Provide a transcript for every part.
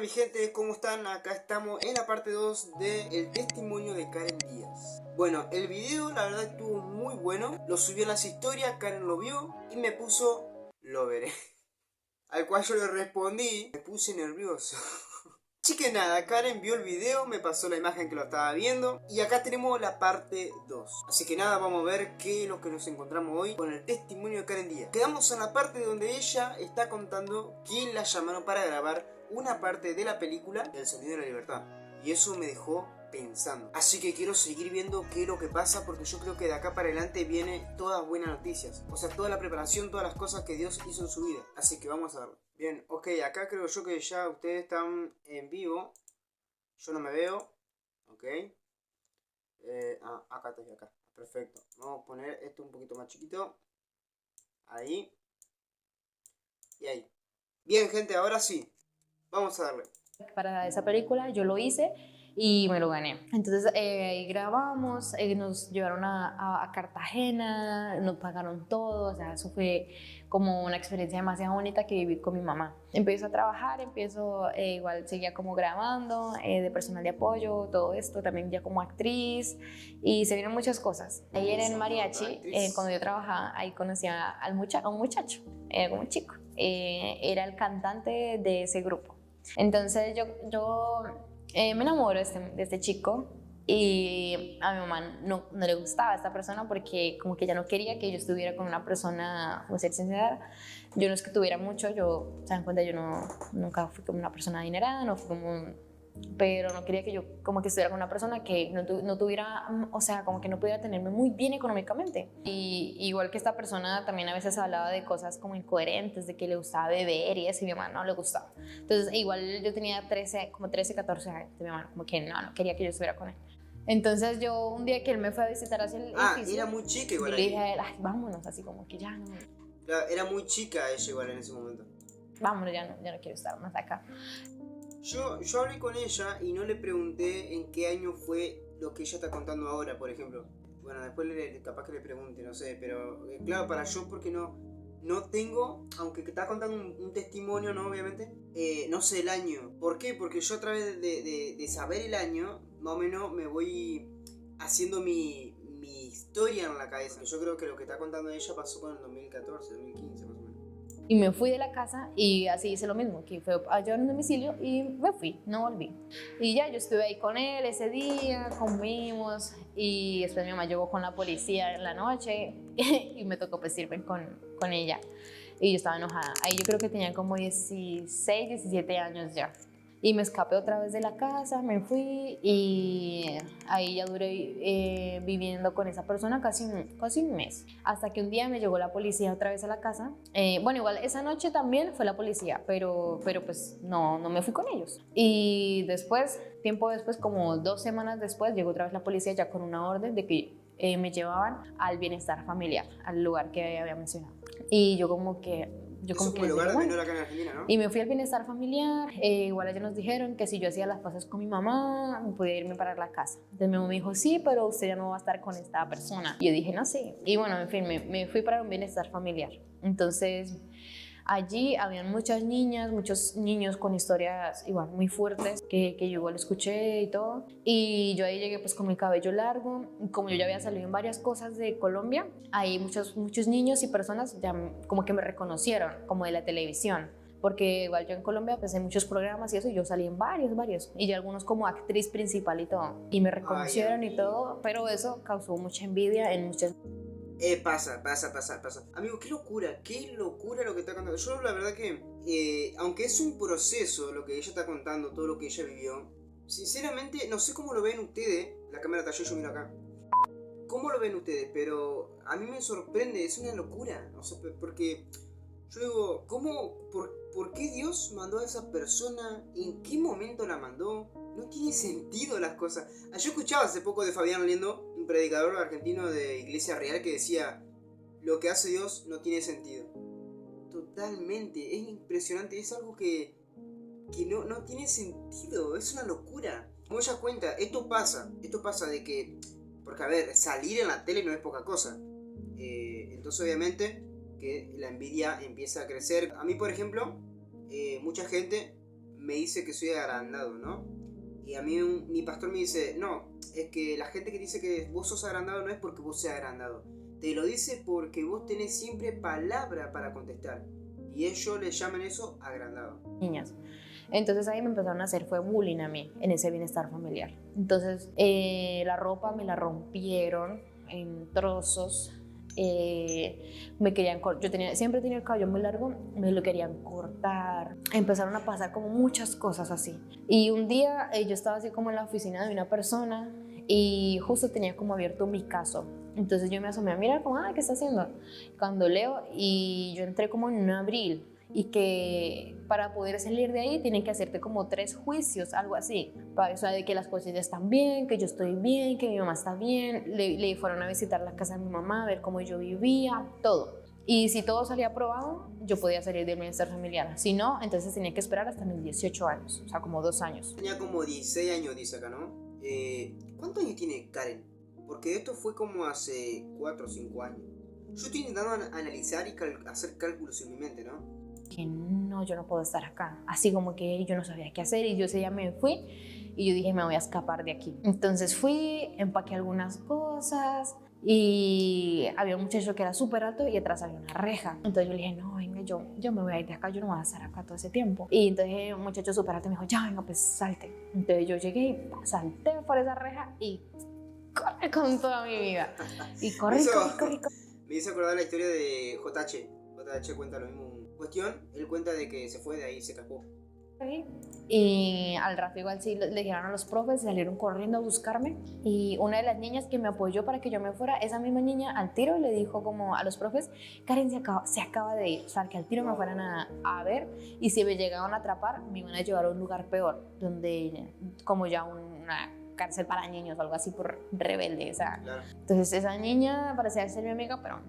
mi gente, ¿cómo están? Acá estamos en la parte 2 del testimonio de Karen Díaz. Bueno, el video la verdad estuvo muy bueno. Lo subí en las historias, Karen lo vio y me puso lo veré. Al cual yo le respondí, me puse nervioso. Así que nada, Karen vio el video, me pasó la imagen que lo estaba viendo y acá tenemos la parte 2. Así que nada, vamos a ver qué es lo que nos encontramos hoy con el testimonio de Karen Díaz. Quedamos en la parte donde ella está contando quién la llamaron para grabar una parte de la película El Sonido de la Libertad. Y eso me dejó pensando. Así que quiero seguir viendo qué es lo que pasa, porque yo creo que de acá para adelante viene todas buenas noticias. O sea, toda la preparación, todas las cosas que Dios hizo en su vida. Así que vamos a verlo. Bien, ok, acá creo yo que ya ustedes están en vivo. Yo no me veo. Ok. Acá estoy, acá. Perfecto. Vamos a poner esto un poquito más chiquito. Ahí. Y ahí. Bien, gente, ahora sí. Vamos a darle. Para esa película yo lo hice y me lo gané. Entonces grabamos, nos llevaron a Cartagena, nos pagaron todo, o sea, eso fue como una experiencia demasiado bonita que viví con mi mamá. Empiezo a trabajar, igual seguía como grabando, de personal de apoyo, todo esto, también ya como actriz, y se vieron muchas cosas. Ahí era en mariachi, cuando yo trabajaba, ahí conocí a un muchacho, era como un chico, era el cantante de ese grupo. Entonces yo me enamoro de este chico y a mi mamá no le gustaba esta persona porque como que ella no quería que yo estuviera con una persona, como ser sincera, yo no es que tuviera mucho, se dan cuenta, yo nunca fui como una persona adinerada, no fui como pero no quería que yo como que estuviera con una persona que no tuviera, o sea, como que no pudiera tenerme muy bien económicamente. Y igual que esta persona también a veces hablaba de cosas como incoherentes, de que le gustaba beber y eso, y a mi mamá no le gustaba. Entonces igual yo tenía 13, 14 años, y mi mamá como que no quería que yo estuviera con él. Entonces yo un día que él me fue a visitar hacia el edificio, era muy chica igual. Yo le dije a él, ay, vámonos, así como que ya no. Claro, era muy chica ella igual en ese momento. Vámonos, ya no quiero estar más acá. Yo hablé con ella y no le pregunté en qué año fue lo que ella está contando ahora, por ejemplo. Bueno, después capaz que le pregunte, no sé, pero claro, para yo porque no tengo, aunque está contando un testimonio, ¿no? Obviamente, no sé el año. ¿Por qué? Porque yo a través de saber el año, más o menos me voy haciendo mi historia en la cabeza. Yo creo que lo que está contando ella pasó con el 2014, 2015 más o menos. Y me fui de la casa y así hice lo mismo, que fue a llevar un domicilio y me fui, no volví. Y ya yo estuve ahí con él ese día, comimos y después mi mamá llegó con la policía en la noche y me tocó pues irme con ella. Y yo estaba enojada. Ahí yo creo que tenía como 16, 17 años ya. Y me escapé otra vez de la casa, me fui y ahí ya duré viviendo con esa persona casi un mes. Hasta que un día me llegó la policía otra vez a la casa. Bueno, igual esa noche también fue la policía, pero pues no me fui con ellos. Y después, tiempo después, como 2 semanas después, llegó otra vez la policía ya con una orden de que me llevaban al bienestar familiar, al lugar que había mencionado. Y yo como que el lugar de menor acá en Argentina, ¿no? Y me fui al bienestar familiar, igual allá nos dijeron que si yo hacía las paces con mi mamá, podía irme para la casa. Entonces mi mamá me dijo, sí, pero usted ya no va a estar con esta persona. Y yo dije, no, sí. Y bueno, en fin, me fui para un bienestar familiar. Entonces allí habían muchas niñas, muchos niños con historias igual muy fuertes que yo igual escuché y todo. Y yo ahí llegué pues con mi cabello largo. Como yo ya había salido en varias cosas de Colombia, ahí muchos niños y personas ya como que me reconocieron como de la televisión. Porque igual yo en Colombia pues hay muchos programas y eso, y yo salí en varios, y yo algunos como actriz principal y todo. Y me reconocieron y todo, pero eso causó mucha envidia en muchas. Pasa. Amigo, qué locura lo que está contando. Yo la verdad que, aunque es un proceso lo que ella está contando, todo lo que ella vivió, sinceramente no sé cómo lo ven ustedes. La cámara está yo miro acá. ¿Cómo lo ven ustedes? Pero a mí me sorprende, es una locura. O sea, porque yo digo, por qué Dios mandó a esa persona? ¿En qué momento la mandó? No tiene sentido las cosas. Yo escuchaba hace poco de Fabián Liendo, un predicador argentino de Iglesia Real, que decía, lo que hace Dios no tiene sentido. Totalmente, es impresionante, es algo que no tiene sentido, es una locura. Como ella cuenta, esto pasa de que, porque a ver, salir en la tele no es poca cosa. Entonces obviamente que la envidia empieza a crecer. A mí, por ejemplo, mucha gente me dice que soy agrandado, ¿no? Y a mí mi pastor me dice, no, es que la gente que dice que vos sos agrandado no es porque vos seas agrandado. Te lo dice porque vos tenés siempre palabra para contestar. Y ellos le llaman eso agrandado. Niñas. Entonces ahí me empezaron a hacer fue bullying a mí en ese bienestar familiar. Entonces la ropa me la rompieron en trozos. Me querían siempre tenía el cabello muy largo, me lo querían cortar. Empezaron a pasar como muchas cosas así. Y un día yo estaba así como en la oficina de una persona y justo tenía como abierto mi caso. Entonces yo me asomé a mirar como, ¿qué está haciendo? Cuando leo, y yo entré como en un abril, y que para poder salir de ahí tienen que hacerte como 3 juicios, algo así, o sea, de que las cosas ya están bien, que yo estoy bien, que mi mamá está bien. Le fueron a visitar la casa de mi mamá, a ver cómo yo vivía, todo. Y si todo salía aprobado, yo podía salir del bienestar familiar. Si no, entonces tenía que esperar hasta mis 18 años, o sea, como 2 años. Tenía como 16 años, dice acá, ¿no? ¿Cuántos años tiene Karen? Porque esto fue como hace 4 o 5 años. Yo estoy intentando analizar y hacer cálculos en mi mente, ¿no? Que no, yo no puedo estar acá. Así como que yo no sabía qué hacer, y yo ese día me fui y yo dije, me voy a escapar de aquí. Entonces fui, empaqué algunas cosas y había un muchacho que era súper alto y atrás había una reja. Entonces yo le dije, no, venga, yo me voy a ir de acá, yo no voy a estar acá todo ese tiempo. Y entonces un muchacho súper alto me dijo, ya, venga, pues salte. Entonces yo llegué y salté por esa reja y corrí con toda mi vida. Y corrí. Me hizo acordar la historia de JH. JH cuenta lo mismo. Cuestión, él cuenta de que se fue de ahí, se escapó. Y al rato igual sí le dijeron a los profes, salieron corriendo a buscarme, y una de las niñas que me apoyó para que yo me fuera, esa misma niña al tiro le dijo como a los profes, Karen se acaba de ir, o sea, que al tiro me fueran a ver, y si me llegaban a atrapar me iban a llevar a un lugar peor, donde como ya una cárcel para niños o algo así por rebelde, o sea. Claro. Entonces esa niña parecía ser mi amiga, pero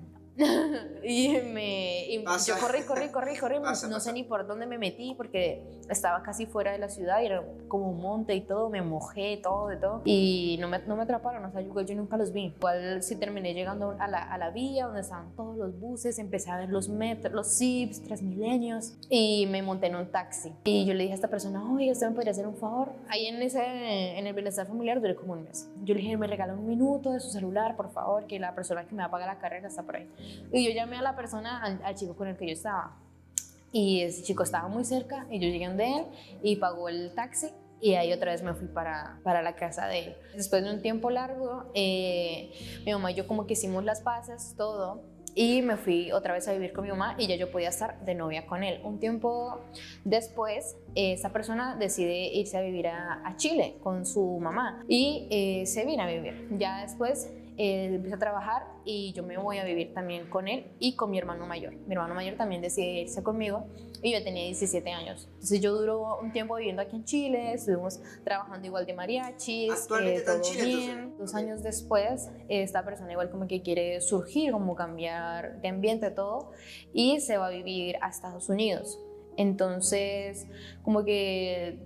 y yo corrí, no sé ni por dónde me metí porque estaba casi fuera de la ciudad y era como un monte y todo, me mojé todo y no me atraparon, o sea, yo nunca los vi. Igual sí terminé llegando a la vía donde estaban todos los buses, empecé a ver los metros, los Zips, Transmilenios, y me monté en un taxi y yo le dije a esta persona, oye, ¿usted me podría hacer un favor? Ahí en el bienestar familiar duré como un mes. Yo le dije, me regala un minuto de su celular, por favor, que la persona que me va a pagar la carrera está por ahí. Y yo llamé a la persona, al chico con el que yo estaba, y ese chico estaba muy cerca y yo llegué donde él y pagó el taxi, y ahí otra vez me fui para la casa de él. Después de un tiempo largo, mi mamá y yo como que hicimos las paces, todo, y me fui otra vez a vivir con mi mamá y ya yo podía estar de novia con él. Un tiempo después, esa persona decide irse a vivir a Chile con su mamá y se viene a vivir. Ya después él empieza a trabajar y yo me voy a vivir también con él y con mi hermano mayor. Mi hermano mayor también decide irse conmigo y yo tenía 17 años. Entonces yo duró un tiempo viviendo aquí en Chile, estuvimos trabajando igual de mariachis. Actualmente está en Chile, bien. Entonces. 2 años después, esta persona igual como que quiere surgir, como cambiar de ambiente, todo, y se va a vivir a Estados Unidos. Entonces, como que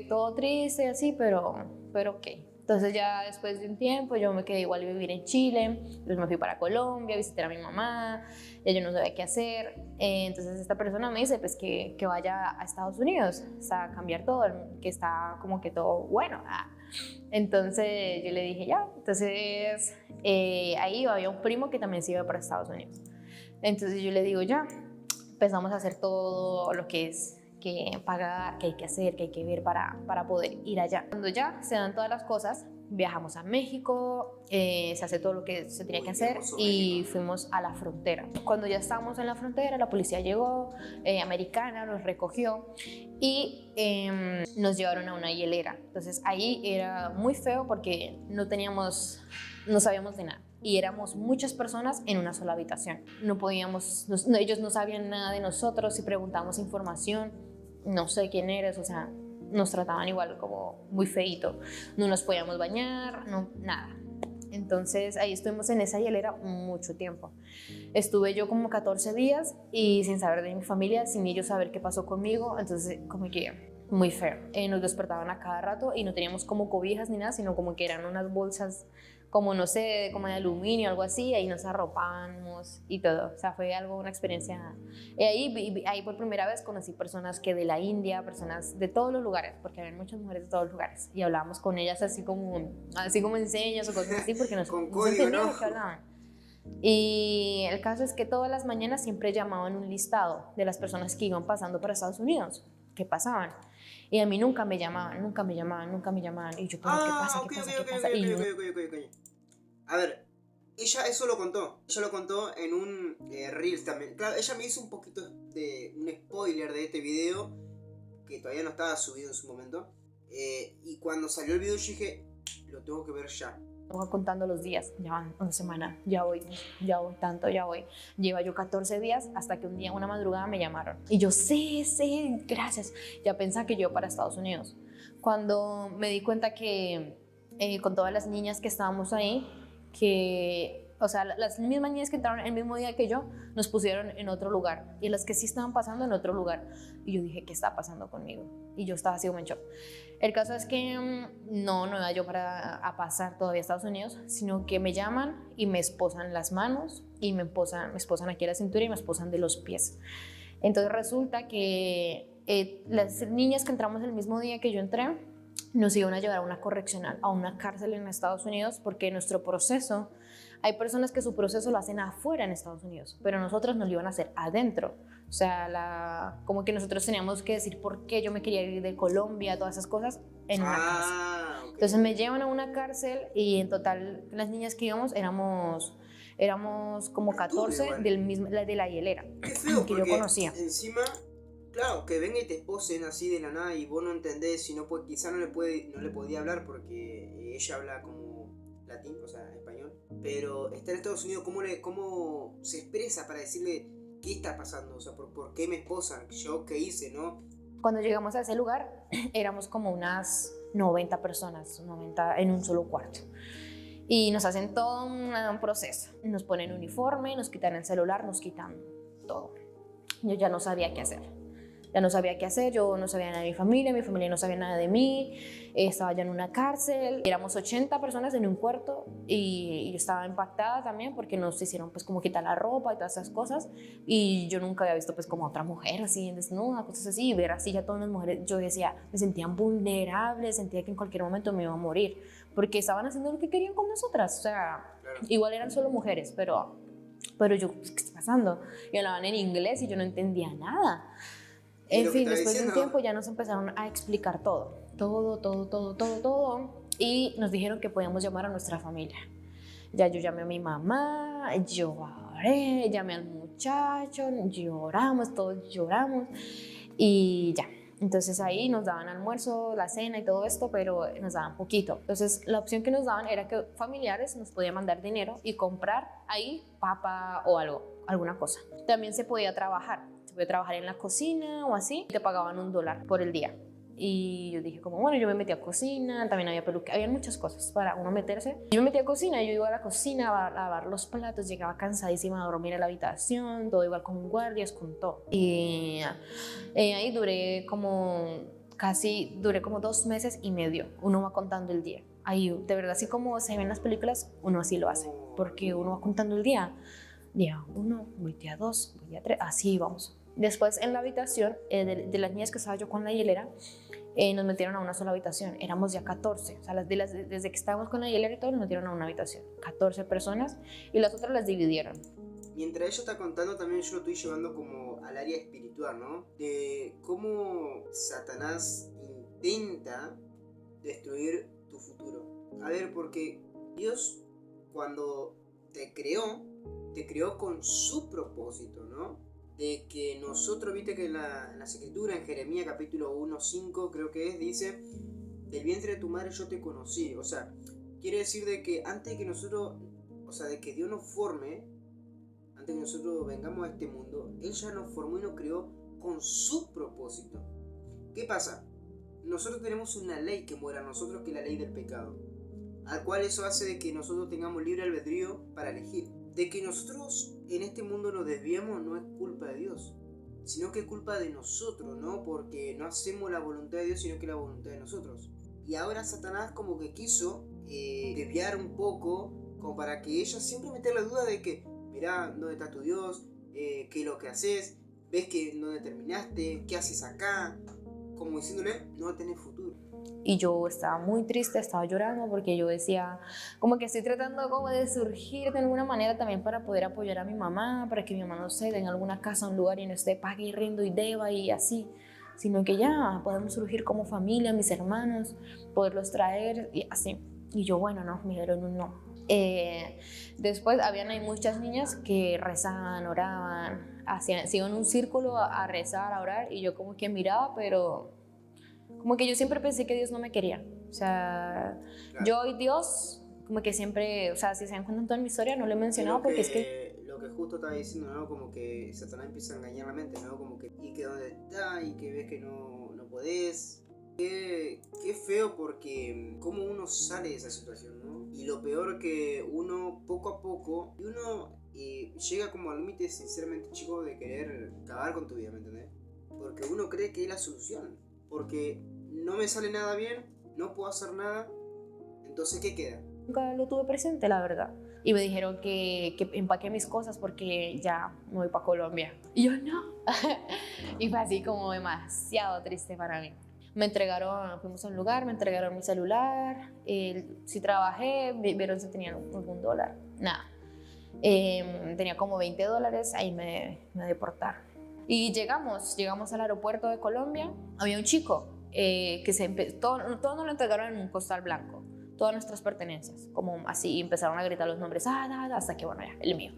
todo triste así, pero ok. Entonces ya después de un tiempo yo me quedé igual a vivir en Chile, después me fui para Colombia a visitar a mi mamá, ya yo no sabía qué hacer. Entonces esta persona me dice pues que vaya a Estados Unidos, o sea, a cambiar todo, que está como que todo bueno. Entonces yo le dije ya. Entonces ahí había un primo que también se iba para Estados Unidos. Entonces yo le digo ya, empezamos a hacer todo lo que es que pagar, que hay que hacer, que hay que ver para poder ir allá. Cuando ya se dan todas las cosas, viajamos a México, se hace todo lo que se tenía que hacer y fuimos a la frontera. Cuando ya estábamos en la frontera, la policía llegó, americana, nos recogió y nos llevaron a una hielera. Entonces ahí era muy feo porque no sabíamos de nada. Y éramos muchas personas en una sola habitación. No podíamos, ellos no sabían nada de nosotros. Si preguntábamos información, no sé quién eres, o sea, nos trataban igual como muy feíto. No nos podíamos bañar, no, nada. Entonces ahí estuvimos en esa hielera mucho tiempo. Estuve yo como 14 días y sin saber de mi familia, sin ellos saber qué pasó conmigo. Entonces como que muy feo. Nos despertaban a cada rato y no teníamos como cobijas ni nada, sino como que eran unas bolsas como no sé, como de aluminio, algo así, ahí nos arropamos y todo. O sea, fue algo, una experiencia. Ahí por primera vez conocí personas que de la India, personas de todos los lugares, porque había muchas mujeres de todos los lugares. Y hablábamos con ellas así como en señas o cosas así, porque no se entendía lo que hablaban. Y el caso es que todas las mañanas siempre llamaban un listado de las personas que iban pasando por Estados Unidos, que pasaban. Y a mí nunca me llamaban. Y yo, ¿pero qué pasa? Ok, ¿Qué pasa? ok, ¿Qué ok, pasa? ok, Y yo, ok. A ver, ella eso lo contó. Ella lo contó en un Reels también. Claro, ella me hizo un poquito de un spoiler de este video, que todavía no estaba subido en su momento. Y cuando salió el video yo dije, lo tengo que ver ya. voy contando los días, ya van una semana, ya voy tanto, ya voy. Lleva yo 14 días hasta que un día, una madrugada me llamaron. Y yo, sí, gracias. Ya pensaba que yo para Estados Unidos. Cuando me di cuenta que con todas las niñas que estábamos ahí, o sea, las mismas niñas que entraron el mismo día que yo, nos pusieron en otro lugar. Y las que sí estaban pasando en otro lugar. Y yo dije, ¿qué está pasando conmigo? Y yo estaba así como en shock. El caso es que no iba yo a pasar todavía a Estados Unidos, sino que me llaman y me esposan las manos y me esposan aquí a la cintura y me esposan de los pies. Entonces resulta que las niñas que entramos el mismo día que yo entré, nos iban a llevar a una correccional, a una cárcel en Estados Unidos, porque nuestro proceso, hay personas que su proceso lo hacen afuera en Estados Unidos, pero nosotros nos lo iban a hacer adentro. O sea, como que nosotros teníamos que decir por qué yo me quería ir de Colombia, todas esas cosas, en una cárcel. Okay. Entonces me llevan a una cárcel y en total las niñas que íbamos éramos como 14 de la hielera. Qué feo, que yo conocía. Encima, claro, que venga y te esposen así de la nada y vos no entendés, sino pues quizá no le podía hablar porque ella habla como latín, o sea, español. Pero está en Estados Unidos, ¿cómo se expresa para decirle qué está pasando? O sea, ¿por qué me esposan? ¿Yo qué hice, no? Cuando llegamos a ese lugar, éramos como unas 90 personas, 90 en un solo cuarto. Y nos hacen todo un proceso. Nos ponen uniforme, nos quitan el celular, nos quitan todo. Yo ya no sabía qué hacer. Yo no sabía nada de mi familia no sabía nada de mí, estaba ya en una cárcel, éramos 80 personas en un cuarto y yo estaba impactada también porque nos hicieron pues como quitar la ropa y todas esas cosas y yo nunca había visto pues como otra mujer así desnuda, cosas así, y ver así ya todas las mujeres, yo decía, me sentía vulnerable, sentía que en cualquier momento me iba a morir porque estaban haciendo lo que querían con nosotras, o sea, igual eran solo mujeres, pero yo, ¿qué está pasando? Y hablaban en inglés y yo no entendía nada. En fin, después de un tiempo ya nos empezaron a explicar todo. Y nos dijeron que podíamos llamar a nuestra familia. Ya yo llamé a mi mamá, lloré, llamé al muchacho, todos lloramos y ya. Entonces ahí nos daban almuerzo, la cena y todo esto, pero nos daban poquito. Entonces la opción que nos daban era que familiares nos podían mandar dinero y comprar ahí papa o alguna cosa. También se podía trabajar en la cocina o así, y te pagaban $1 por el día. Y yo dije como, bueno, yo me metí a cocina, también había había muchas cosas para uno meterse. Yo me metí a cocina, yo iba a la cocina a lavar los platos, llegaba cansadísima a dormir en la habitación, todo igual con guardias, con todo. Y ahí duré como 2 meses y medio, uno va contando el día. Ahí, de verdad, así como se ven en las películas, uno así lo hace, porque uno va contando el día. Día 1, día 2, día 3, así vamos. Después en la habitación de las niñas que estaba yo con la hielera, nos metieron a una sola habitación. Éramos ya 14. O sea, desde que estábamos con la hielera y todo, nos metieron a una habitación. 14 personas y las otras las dividieron. Mientras ella está contando, también yo lo estoy llevando como al área espiritual, ¿no? De cómo Satanás intenta destruir tu futuro. A ver, porque Dios cuando te creó con su propósito, ¿no? De que nosotros, viste que en las escrituras, en Jeremías capítulo 1:5 creo que dice, del vientre de tu madre yo te conocí. O sea, quiere decir de que antes de que nosotros, o sea, de que Dios nos forme, antes de que nosotros vengamos a este mundo, Él ya nos formó y nos creó con su propósito. ¿Qué pasa? Nosotros tenemos una ley que muera a nosotros, que es la ley del pecado, al cual eso hace de que nosotros tengamos libre albedrío para elegir. De que nosotros en este mundo nos desviamos no es culpa de Dios, sino que es culpa de nosotros, ¿no? Porque no hacemos la voluntad de Dios, sino que la voluntad de nosotros. Y ahora Satanás como que quiso desviar un poco, como para que ella siempre meter la duda de que, mirá, ¿dónde está tu Dios? ¿Qué es lo que haces? ¿Ves que dónde terminaste? ¿Qué haces acá? Como diciéndole, no tenés futuro. Y yo estaba muy triste, estaba llorando porque yo decía, como que estoy tratando como de surgir de alguna manera también para poder apoyar a mi mamá, para que mi mamá no se tenga alguna casa, un lugar y no esté pague y rindo y deba y así, sino que ya podemos surgir como familia, mis hermanos, poderlos traer y así. Y yo, bueno, no, me dieron un no. Después habían ahí muchas niñas que rezaban, oraban, hacían, se iban en un círculo a rezar, a orar, y yo como que miraba, pero como que yo siempre pensé que Dios no me quería. O sea, Claro. yo y Dios, como que siempre, o sea, si se dan cuenta en toda mi historia, no lo he mencionado porque es que... Lo que justo estaba diciendo, ¿no? Como que Satanás empieza a engañar la mente, ¿no? Como que, y que dónde está, y que ves que no podés. Qué feo porque cómo uno sale de esa situación, ¿no? Y lo peor que uno poco a poco, y uno llega como al límite sinceramente chico de querer acabar con tu vida, ¿me entendés? Porque uno cree que es la solución. Porque no me sale nada bien, no puedo hacer nada, entonces ¿qué queda? Nunca lo tuve presente, la verdad. Y me dijeron que empaqué mis cosas porque ya me voy para Colombia. Y yo no. Y fue así como demasiado triste para mí. Me entregaron, fuimos a un lugar, me entregaron mi celular. Si trabajé, vieron si tenía algún dólar. Nada. Tenía como $20, ahí me deportaron. Y llegamos al aeropuerto de Colombia. Había un chico todo nos lo entregaron en un costal blanco, todas nuestras pertenencias, como así, y empezaron a gritar los nombres, hasta que, bueno, ya, el mío.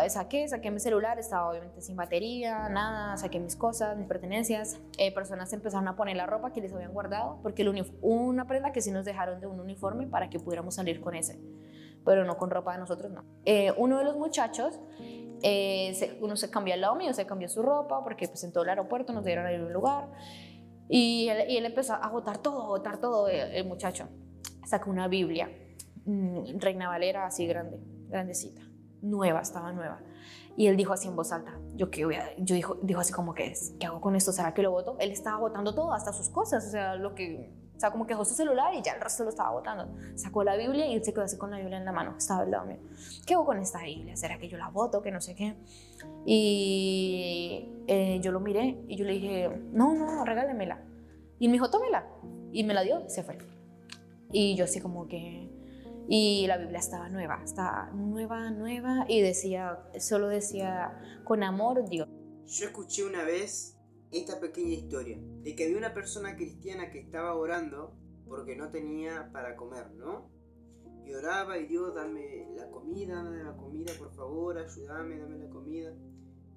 Saqué mi celular, estaba obviamente sin batería, nada, saqué mis cosas, mis pertenencias. Personas empezaron a poner la ropa que les habían guardado, porque una prenda que sí nos dejaron de un uniforme para que pudiéramos salir con ese, pero no con ropa de nosotros, no. Uno de los muchachos, uno se cambió al lado mío, se cambió su ropa, porque pues en todo el aeropuerto nos dieron ahí un lugar, y él empezó a botar todo, el muchacho. Sacó una Biblia, Reina Valera, así grandecita, estaba nueva. Y él dijo así en voz alta, dijo así como que, ¿qué hago con esto? ¿Será que lo boto? Él estaba botando todo, hasta sus cosas, o sea, como que dejó su celular y ya el resto lo estaba botando. Sacó la Biblia y él se quedó así con la Biblia en la mano, estaba al lado mío. ¿Qué hago con esta Biblia? ¿Será que yo la boto? Que no sé qué. Y yo lo miré y yo le dije, no, regálemela. Y él me dijo, tómela. Y me la dio y se fue. Y yo así como que... Y la Biblia estaba nueva, y solo decía, con amor, Dios. Yo escuché una vez esta pequeña historia de que había una persona cristiana que estaba orando porque no tenía para comer, ¿no? Y oraba, y Dios, dame la comida, por favor, ayúdame, dame la comida.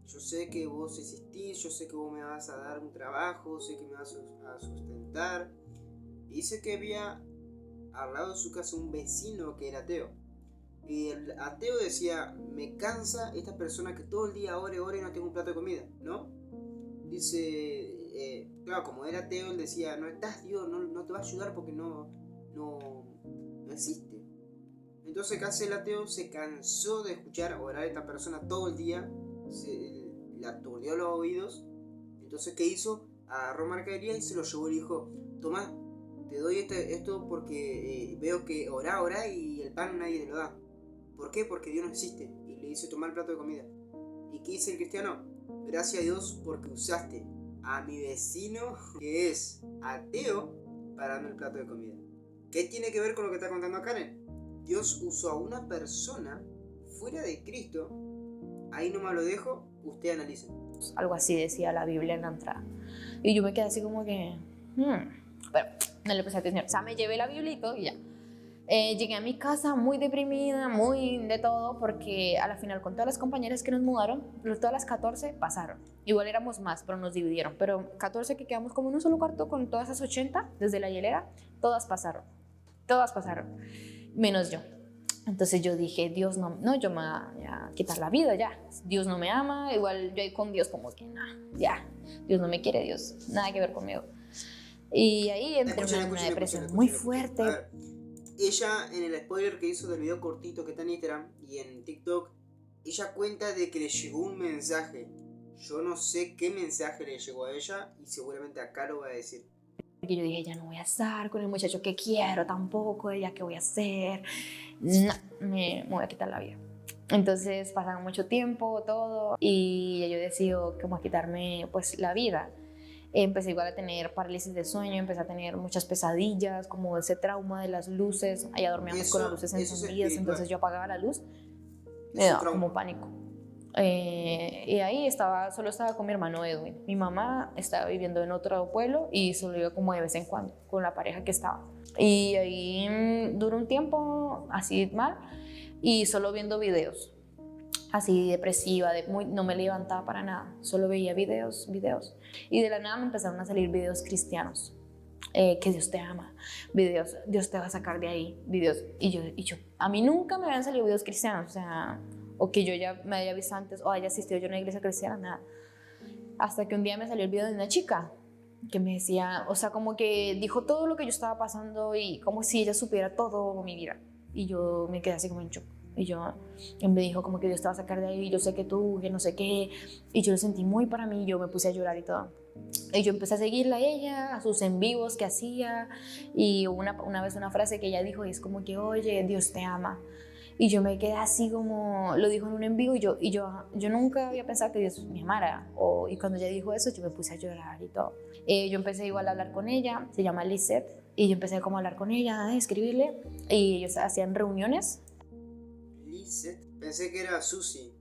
Yo sé que vos existís, yo sé que vos me vas a dar un trabajo, sé que me vas a sustentar. Y dice que había al lado de su casa un vecino que era ateo. Y el ateo decía, me cansa esta persona que todo el día ore y no tengo un plato de comida, ¿no? Dice, claro, como era ateo, él decía, no estás Dios, no te va a ayudar porque no existe. Entonces, ¿qué hace el ateo? Se cansó de escuchar orar a esta persona todo el día, le aturdió los oídos. Entonces, ¿qué hizo? Agarró mercadería y se lo llevó y le dijo, tomá, te doy esto porque veo que orá y el pan nadie te lo da. ¿Por qué? Porque Dios no existe. Y le hizo tomar el plato de comida. ¿Y qué dice el cristiano? Gracias a Dios porque usaste a mi vecino que es ateo para darme el plato de comida. ¿Qué tiene que ver con lo que está contando Karen? Dios usó a una persona fuera de Cristo. Ahí nomás lo dejo, usted analice. Algo así decía la Biblia en la entrada. Y yo me quedé así como que... Pero no le presté atención. O sea, me llevé la Biblia y todo y ya. Llegué a mi casa muy deprimida, muy de todo, porque a la final con todas las compañeras que nos mudaron, todas las 14 pasaron. Igual éramos más, pero nos dividieron. Pero 14 que quedamos como en un solo cuarto con todas esas 80 desde la hielera, todas pasaron, menos yo. Entonces yo dije, Dios no, yo me voy a quitar la vida ya. Dios no me ama, igual yo con Dios como que ya, Dios no me quiere, Dios, nada que ver conmigo. Y ahí entré en una depresión muy fuerte. A ver, ella en el spoiler que hizo del video cortito que está en Instagram y en TikTok, ella cuenta de que le llegó un mensaje. Yo no sé qué mensaje le llegó a ella y seguramente acá lo va a decir. porque yo dije, ya no voy a estar con el muchacho que quiero tampoco, ya qué voy a hacer, no, me voy a quitar la vida. Entonces pasaron mucho tiempo, todo, y yo decido como quitarme pues la vida. Empecé igual a tener parálisis de sueño, empecé a tener muchas pesadillas, como ese trauma de las luces. Allá dormíamos con las luces encendidas, entonces yo apagaba la luz, me daba como pánico. Y ahí solo estaba con mi hermano Edwin. Mi mamá estaba viviendo en otro pueblo y solo iba como de vez en cuando con la pareja que estaba. Y ahí duró un tiempo así mal y solo viendo videos. Así depresiva, no me levantaba para nada, solo veía videos. Y de la nada me empezaron a salir videos cristianos, que Dios te ama, videos, Dios te va a sacar de ahí, videos. Y yo, a mí nunca me habían salido videos cristianos, o sea, o que yo ya me haya visto antes, o haya asistido yo a una iglesia cristiana, nada. Hasta que un día me salió el video de una chica que me decía, o sea, como que dijo todo lo que yo estaba pasando y como si ella supiera todo mi vida. Y yo me quedé así como en shock. Y me dijo como que Dios te va a sacar de ahí, yo sé que tú, que no sé qué. Y yo lo sentí muy para mí, yo me puse a llorar y todo. Y yo empecé a seguirla a ella, a sus en vivos que hacía. Y una vez una frase que ella dijo y es como que, oye, Dios te ama. Y yo me quedé así como, lo dijo en un en vivo y yo nunca había pensado que Dios me amara. Y cuando ella dijo eso, yo me puse a llorar y todo. Yo empecé igual a hablar con ella, se llama Lisette. Y yo empecé como a hablar con ella, a escribirle. Y ellos hacían reuniones. Lisette, pensé que era Susi,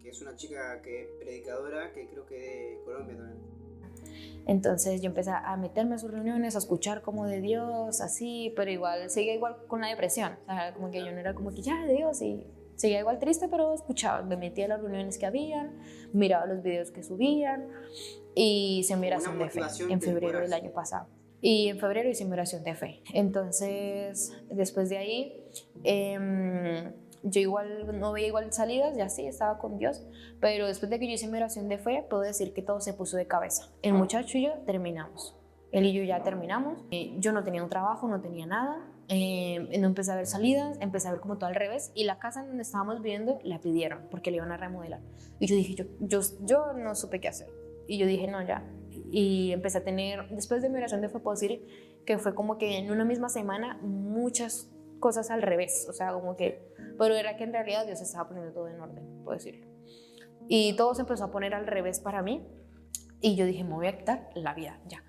que es una chica que es predicadora, que creo que de Colombia también. Entonces yo empecé a meterme a sus reuniones, a escuchar como de Dios, así, pero igual seguía igual con la depresión, o sea, como que yo no era como que ya de Dios y seguía igual triste, pero escuchaba, me metía a las reuniones que habían, miraba los videos que subían y hice mi oración de fe en febrero del año pasado. Y en febrero hice mi oración de fe. Entonces, después de ahí, yo igual no veía igual salidas, ya sí, estaba con Dios, pero después de que yo hice mi oración de fe, puedo decir que todo se puso de cabeza. El muchacho y yo terminamos. Él y yo ya terminamos. Yo no tenía un trabajo, no tenía nada. No empecé a ver salidas, empecé a ver como todo al revés. Y la casa en donde estábamos viviendo la pidieron porque le iban a remodelar. Y yo dije, yo no supe qué hacer. Y yo dije, no, ya. Y empecé a tener, después de mi oración de fe, puedo decir que fue como que en una misma semana muchas cosas al revés. O sea, como que, pero era que en realidad Dios estaba poniendo todo en orden, puedo decirlo. Y todo se empezó a poner al revés para mí. Y yo dije, me voy a quitar la vida, ya.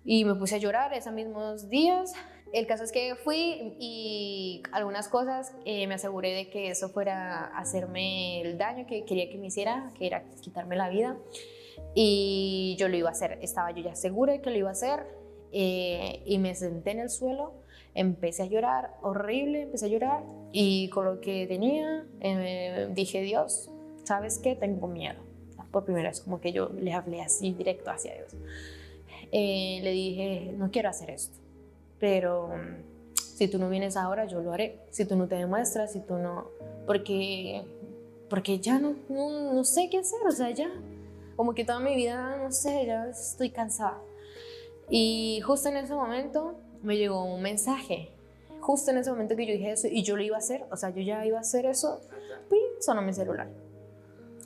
Y me puse a llorar esos mismos días. El caso es que fui y algunas cosas me aseguré de que eso fuera a hacerme el daño que quería que me hiciera, que era quitarme la vida. Y yo lo iba a hacer, estaba yo ya segura de que lo iba a hacer. Y me senté en el suelo, empecé a llorar, horrible, empecé a llorar. Y con lo que tenía, dije, Dios, ¿sabes qué? Tengo miedo. Por primera vez, como que yo le hablé así directo hacia Dios. Le dije, no quiero hacer esto, pero si tú no vienes ahora, yo lo haré. Si tú no te demuestras, si tú no... Porque ya no sé qué hacer, o sea, ya... Como que toda mi vida, no sé, ya estoy cansada. Y justo en ese momento me llegó un mensaje. Justo en ese momento que yo dije eso y yo lo iba a hacer, o sea, yo ya iba a hacer eso, ¡pum! Sonó mi celular.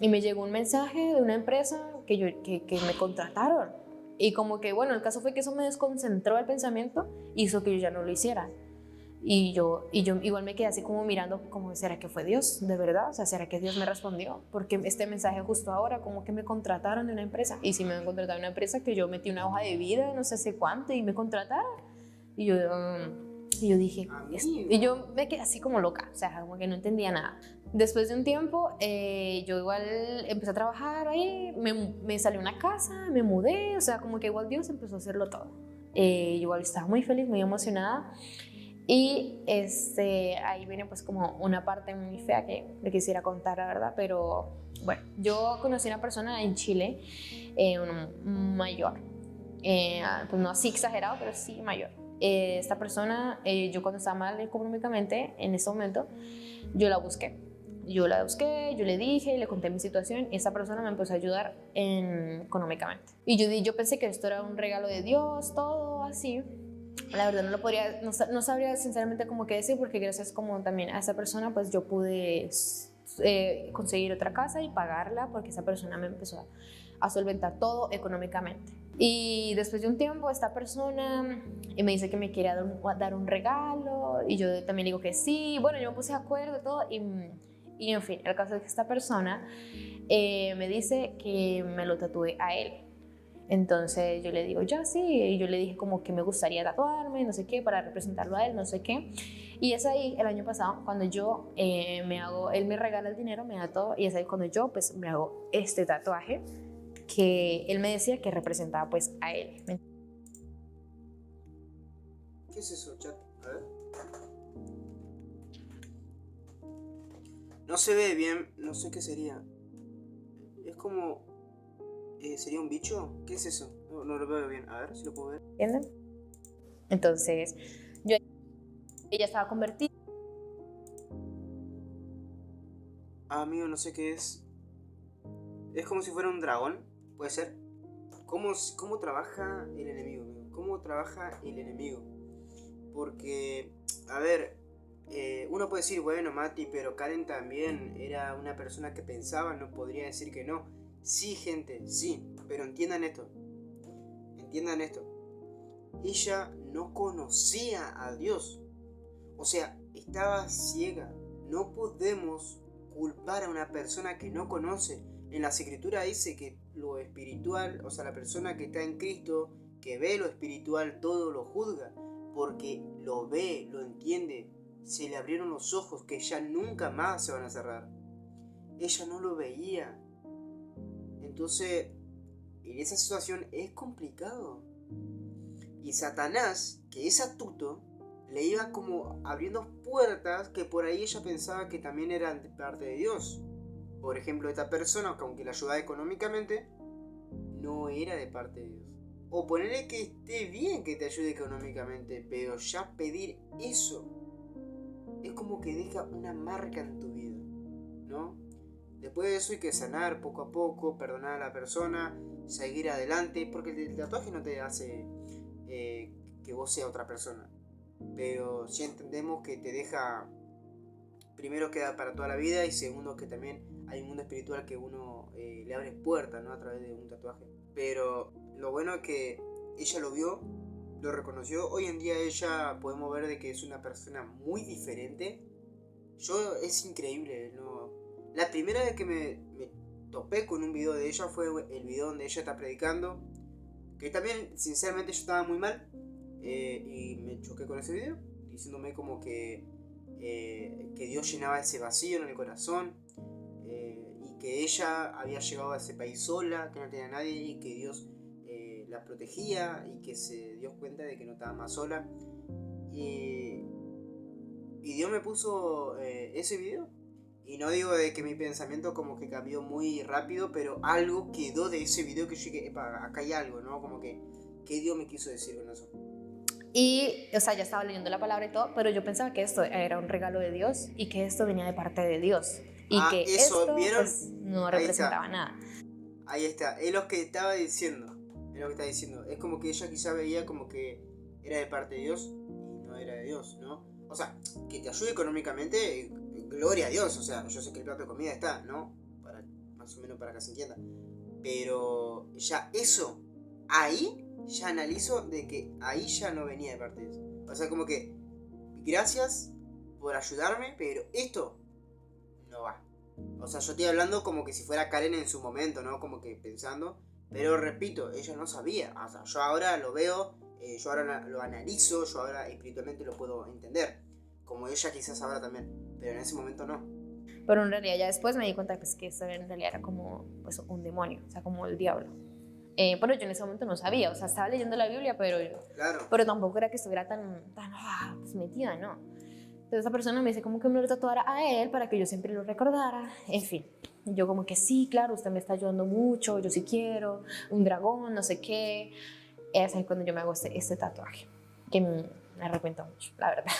Y me llegó un mensaje de una empresa que me contrataron. Y como que, bueno, el caso fue que eso me desconcentró el pensamiento, hizo que yo ya no lo hiciera. Y yo igual me quedé así como mirando, como, ¿será que fue Dios? ¿De verdad? O sea, ¿será que Dios me respondió? Porque este mensaje justo ahora, como que me contrataron de una empresa. Y si me han contratado de una empresa que yo metí una hoja de vida, no sé hace cuánto, y me contrataron. Y yo dije, y yo me quedé así como loca, o sea, como que no entendía nada. Después de un tiempo, yo igual empecé a trabajar ahí, me salió una casa, me mudé, o sea, como que igual Dios empezó a hacerlo todo. Yo igual estaba muy feliz, muy emocionada. Y ahí viene pues como una parte muy fea que le quisiera contar, la verdad, pero bueno, yo conocí a una persona en Chile, un mayor, pues no así exagerado, pero sí mayor. Esta persona, yo cuando estaba mal económicamente, en ese momento, yo la busqué, yo le dije, le conté mi situación y esa persona me empezó a ayudar económicamente. Y yo pensé que esto era un regalo de Dios, todo así. La verdad no sabría sinceramente cómo qué decir, porque gracias como también a esa persona pues yo pude conseguir otra casa y pagarla, porque esa persona me empezó a solventar todo económicamente. Y después de un tiempo esta persona me dice que me quiere dar un regalo y yo también digo que sí. Bueno, yo me puse de acuerdo y todo y en fin, el caso es que esta persona me dice que me lo tatúe a él. Entonces yo le digo, ya sí, y yo le dije como que me gustaría tatuarme, no sé qué, para representarlo a él, no sé qué. Y es ahí, el año pasado, cuando yo él me regala el dinero, me da todo, y es ahí cuando yo pues me hago este tatuaje que él me decía que representaba pues a él. ¿Qué es eso, chat? A ver. No se ve bien, no sé qué sería. Es como... ¿sería un bicho? ¿Qué es eso? No lo veo bien. A ver si lo puedo ver. ¿Entienden? Entonces, ella estaba convertida. Ah, amigo, no sé qué es. Es como si fuera un dragón, puede ser. ¿Cómo trabaja el enemigo, amigo? ¿Cómo trabaja el enemigo? Porque, a ver, uno puede decir, bueno, Mati, pero Karen también era una persona que pensaba, no podría decir que no. Sí, gente, sí, pero entiendan esto. Entiendan esto. Ella no conocía a Dios. O sea, estaba ciega. No podemos culpar a una persona que no conoce. En las escrituras dice que lo espiritual, o sea, la persona que está en Cristo, que ve lo espiritual, todo lo juzga, porque lo ve, lo entiende, se le abrieron los ojos que ya nunca más se van a cerrar. Ella no lo veía. Entonces, en esa situación es complicado. Y Satanás, que es astuto, le iba como abriendo puertas que por ahí ella pensaba que también eran de parte de Dios. Por ejemplo, esta persona, que aunque la ayudaba económicamente, no era de parte de Dios. O ponerle que esté bien que te ayude económicamente, pero ya pedir eso es como que deja una marca en tu vida, ¿no? Después de eso hay que sanar poco a poco, perdonar a la persona, seguir adelante, porque el tatuaje no te hace que vos seas otra persona. Pero sí entendemos que te deja, primero queda para toda la vida y segundo que también hay un mundo espiritual que uno le abre puertas, ¿no? A través de un tatuaje. Pero lo bueno es que ella lo vio, lo reconoció. Hoy en día ella podemos ver de que es una persona muy diferente. Es increíble, ¿no? La primera vez que me topé con un video de ella fue el video donde ella está predicando. Que también, sinceramente, yo estaba muy mal. Y me choqué con ese video, diciéndome como que Dios llenaba ese vacío en el corazón, y que ella había llegado a ese país sola, que no tenía nadie y que Dios la protegía y que se dio cuenta de que no estaba más sola. Y Dios me puso ese video. Y no digo de que mi pensamiento como que cambió muy rápido, pero algo quedó de ese video que yo dije, epa, acá hay algo, ¿no? Como que, ¿qué Dios me quiso decir con eso? Y, o sea, ya estaba leyendo la palabra y todo, pero yo pensaba que esto era un regalo de Dios y que esto venía de parte de Dios. Y que eso, esto ¿vieron? pues, no representaba nada. Ahí está, es lo que estaba diciendo. Es lo que está diciendo. Es como que ella quizá veía como que era de parte de Dios y no era de Dios, ¿no? O sea, que te ayude económicamente, gloria a Dios. O sea, yo sé que el plato de comida está, ¿no? Más o menos para que se entienda. Pero ya eso, ahí ya analizo de que ahí ya no venía de parte de Dios. O sea, como que, gracias por ayudarme, pero esto no va. O sea, yo estoy hablando como que si fuera Karen en su momento, ¿no? Como que pensando. Pero repito, ella no sabía. O sea, yo ahora lo veo, yo ahora lo analizo, yo ahora espiritualmente lo puedo entender. Como ella quizás ahora también. Pero en ese momento no. Pero en realidad ya después me di cuenta pues, que esto en realidad era como pues, un demonio, o sea, como el diablo. Pero yo en ese momento no sabía, o sea, estaba leyendo la Biblia, Claro. pero tampoco era que estuviera tan pues, metida, ¿no? Entonces esa persona me dice como que me lo tatuara a él para que yo siempre lo recordara, en fin. Yo como que sí, claro, usted me está ayudando mucho, yo sí quiero, un dragón, no sé qué. Es ahí cuando yo me hago este tatuaje, que me arrepiento mucho, la verdad.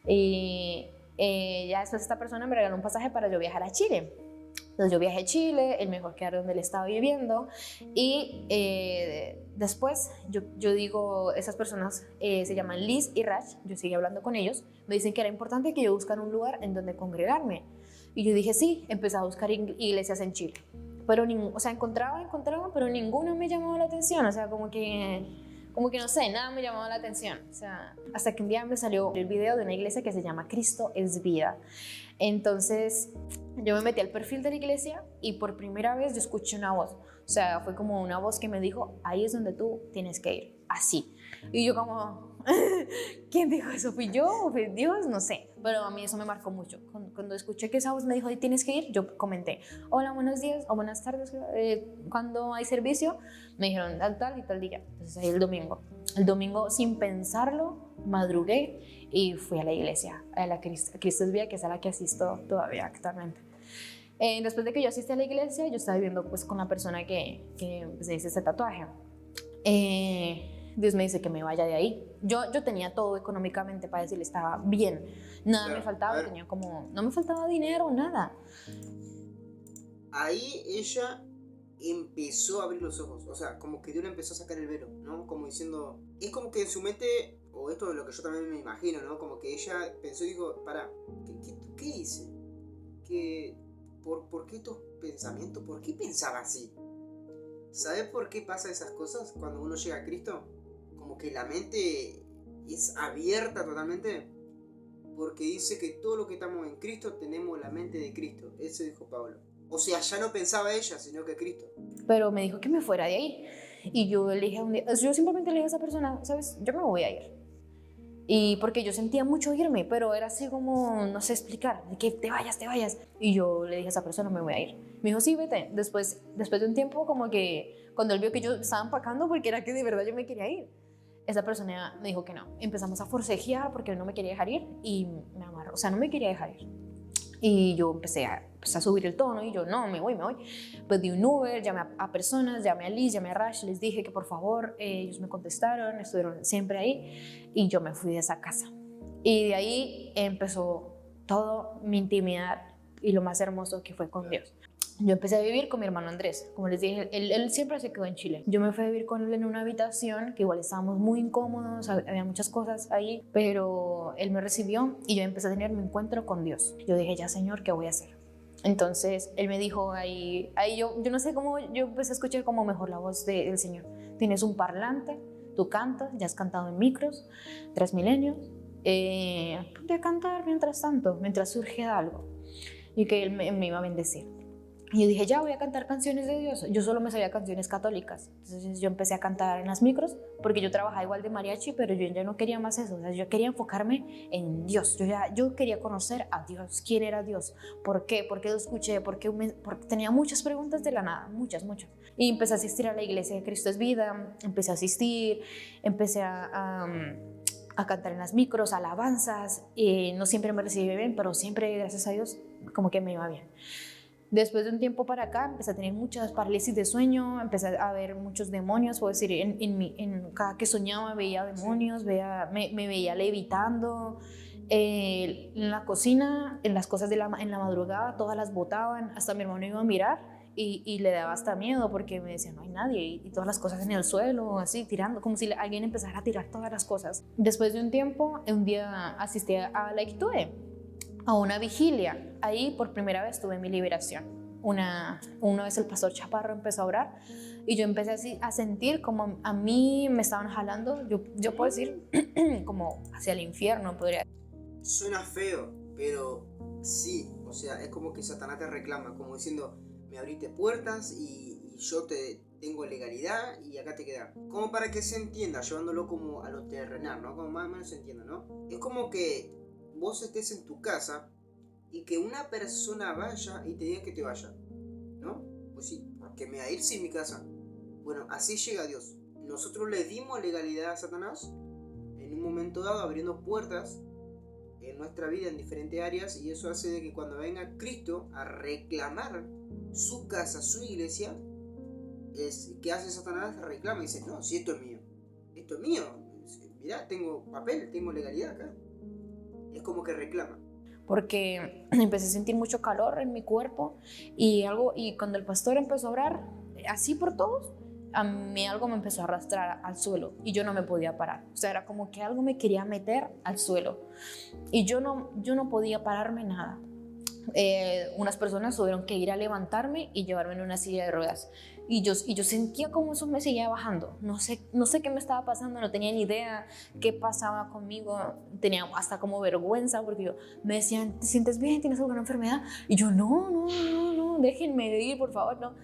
Y ya después esta persona me regaló un pasaje para yo viajar a Chile. Entonces yo viajé a Chile, él me dejó quedar donde él estaba viviendo y después yo digo, esas personas se llaman Liz y Rach, yo seguí hablando con ellos, me dicen que era importante que yo buscara un lugar en donde congregarme. Y yo dije sí, empecé a buscar iglesias en Chile, pero o sea, encontraba, pero ninguno me llamaba la atención, o sea, como que no sé, nada me llamaba la atención, o sea, hasta que un día me salió el video de una iglesia que se llama Cristo es Vida. Entonces yo me metí al perfil de la iglesia y por primera vez yo escuché una voz, o sea, fue como una voz que me dijo, ahí es donde tú tienes que ir, así. Y yo como, ¿quién dijo eso? ¿Fui yo o fue Dios? No sé, pero a mí eso me marcó mucho. Cuando escuché que esa voz me dijo, ahí tienes que ir, yo comenté, hola, buenos días o buenas tardes, cuando hay servicio, me dijeron tal y tal día. Entonces ahí el domingo sin pensarlo, madrugué y fui a la iglesia, a la Cristo es Vida, que es a la que asisto todavía actualmente. Después de que yo asistí a la iglesia, yo estaba viviendo pues con la persona que se hizo ese tatuaje. Dios me dice que me vaya de ahí. Yo tenía todo económicamente para decirle, estaba bien, nada me faltaba, tenía como, no me faltaba dinero, nada. Ahí ella empezó a abrir los ojos, o sea, como que Dios le empezó a sacar el velo, ¿no? Como diciendo, es como que en su mente, o esto es lo que yo también me imagino, ¿no? Como que ella pensó y dijo, pará, ¿qué hice? ¿Por qué estos pensamientos? ¿Por qué pensaba así? ¿Sabes por qué pasa esas cosas cuando uno llega a Cristo? Como que la mente es abierta totalmente, porque dice que todo lo que estamos en Cristo tenemos la mente de Cristo. Eso dijo Pablo. O sea, ya no pensaba ella, sino que Cristo. Pero me dijo que me fuera de ahí. Y yo le dije un día, yo simplemente le dije a esa persona, ¿sabes? Yo me voy a ir. Y porque yo sentía mucho irme, pero era así como, no sé explicar, de que te vayas. Y yo le dije a esa persona, me voy a ir. Me dijo, sí, vete. Después de un tiempo, como que cuando él vio que yo estaba empacando, porque era que de verdad yo me quería ir, esa persona me dijo que no. Empezamos a forcejear porque él no me quería dejar ir y me amarró, o sea, no me quería dejar ir. Y yo empecé a subir el tono y yo, no, me voy. Pedí un Uber, llamé a personas, llamé a Liz, llamé a Rash, les dije que por favor, ellos me contestaron, estuvieron siempre ahí y yo me fui de esa casa. Y de ahí empezó todo mi intimidad y lo más hermoso que fue con Dios. Yo empecé a vivir con mi hermano Andrés. Como les dije, él siempre se quedó en Chile. Yo me fui a vivir con él en una habitación que igual estábamos muy incómodos, había muchas cosas ahí, pero él me recibió y yo empecé a tener mi encuentro con Dios. Yo dije, ya Señor, ¿qué voy a hacer? Entonces él me dijo, ahí yo no sé cómo, yo empecé a escuchar como mejor la voz del Señor. Tienes un parlante, tú cantas, ya has cantado en micros, 3 milenios, ponte a cantar mientras tanto, mientras surge algo. Y que él me iba a bendecir. Y yo dije, ya voy a cantar canciones de Dios. Yo solo me sabía canciones católicas. Entonces yo empecé a cantar en las micros, porque yo trabajaba igual de mariachi, pero yo ya no quería más eso. O sea, yo quería enfocarme en Dios. Yo quería conocer a Dios. ¿Quién era Dios? ¿Por qué? ¿Por qué lo escuché? Porque tenía muchas preguntas de la nada, muchas. Y empecé a asistir a la iglesia de Cristo es Vida. Empecé a asistir, empecé a cantar en las micros, alabanzas. No siempre me recibí bien, pero siempre, gracias a Dios, como que me iba bien. Después de un tiempo para acá empecé a tener muchas parálisis de sueño, empecé a ver muchos demonios, puedo decir, en cada que soñaba veía demonios, me veía levitando, en la cocina, en las cosas en la madrugada, todas las botaban, hasta mi hermano iba a mirar y le daba hasta miedo porque me decía, no hay nadie, y todas las cosas en el suelo, así tirando, como si alguien empezara a tirar todas las cosas. Después de un tiempo, un día asistí a la Ictue, a una vigilia. Ahí por primera vez tuve mi liberación. Una vez el pastor Chaparro empezó a orar y yo empecé así a sentir como a mí me estaban jalando, yo puedo decir, como hacia el infierno, podría. Suena feo, pero sí, o sea, es como que Satanás te reclama, como diciendo, me abriste puertas y yo te tengo legalidad y acá te quedas. Como para que se entienda, llevándolo como a lo terrenal, ¿no? Como más o menos se entienda, ¿no? Es como que vos estés en tu casa y que una persona vaya y te diga que te vaya, ¿no? Pues sí, que me va a ir sin mi casa. Bueno, así llega Dios. Nosotros le dimos legalidad a Satanás en un momento dado, abriendo puertas en nuestra vida en diferentes áreas, y eso hace de que cuando venga Cristo a reclamar su casa, su iglesia, ¿qué hace Satanás? Reclama y dice, no, si esto es mío, mirá, tengo papel, tengo legalidad acá. Es como que reclama. Porque empecé a sentir mucho calor en mi cuerpo y cuando el pastor empezó a orar así por todos, a mí algo me empezó a arrastrar al suelo y yo no me podía parar. O sea, era como que algo me quería meter al suelo y yo no podía pararme nada. unas personas tuvieron que ir a levantarme y llevarme en una silla de ruedas. Y yo sentía como eso me seguía bajando. No sé qué me estaba pasando, no tenía ni idea qué pasaba conmigo. Tenía hasta como vergüenza porque me decían, ¿te sientes bien? ¿Tienes alguna enfermedad? Y yo, no, déjenme de ir, por favor, no.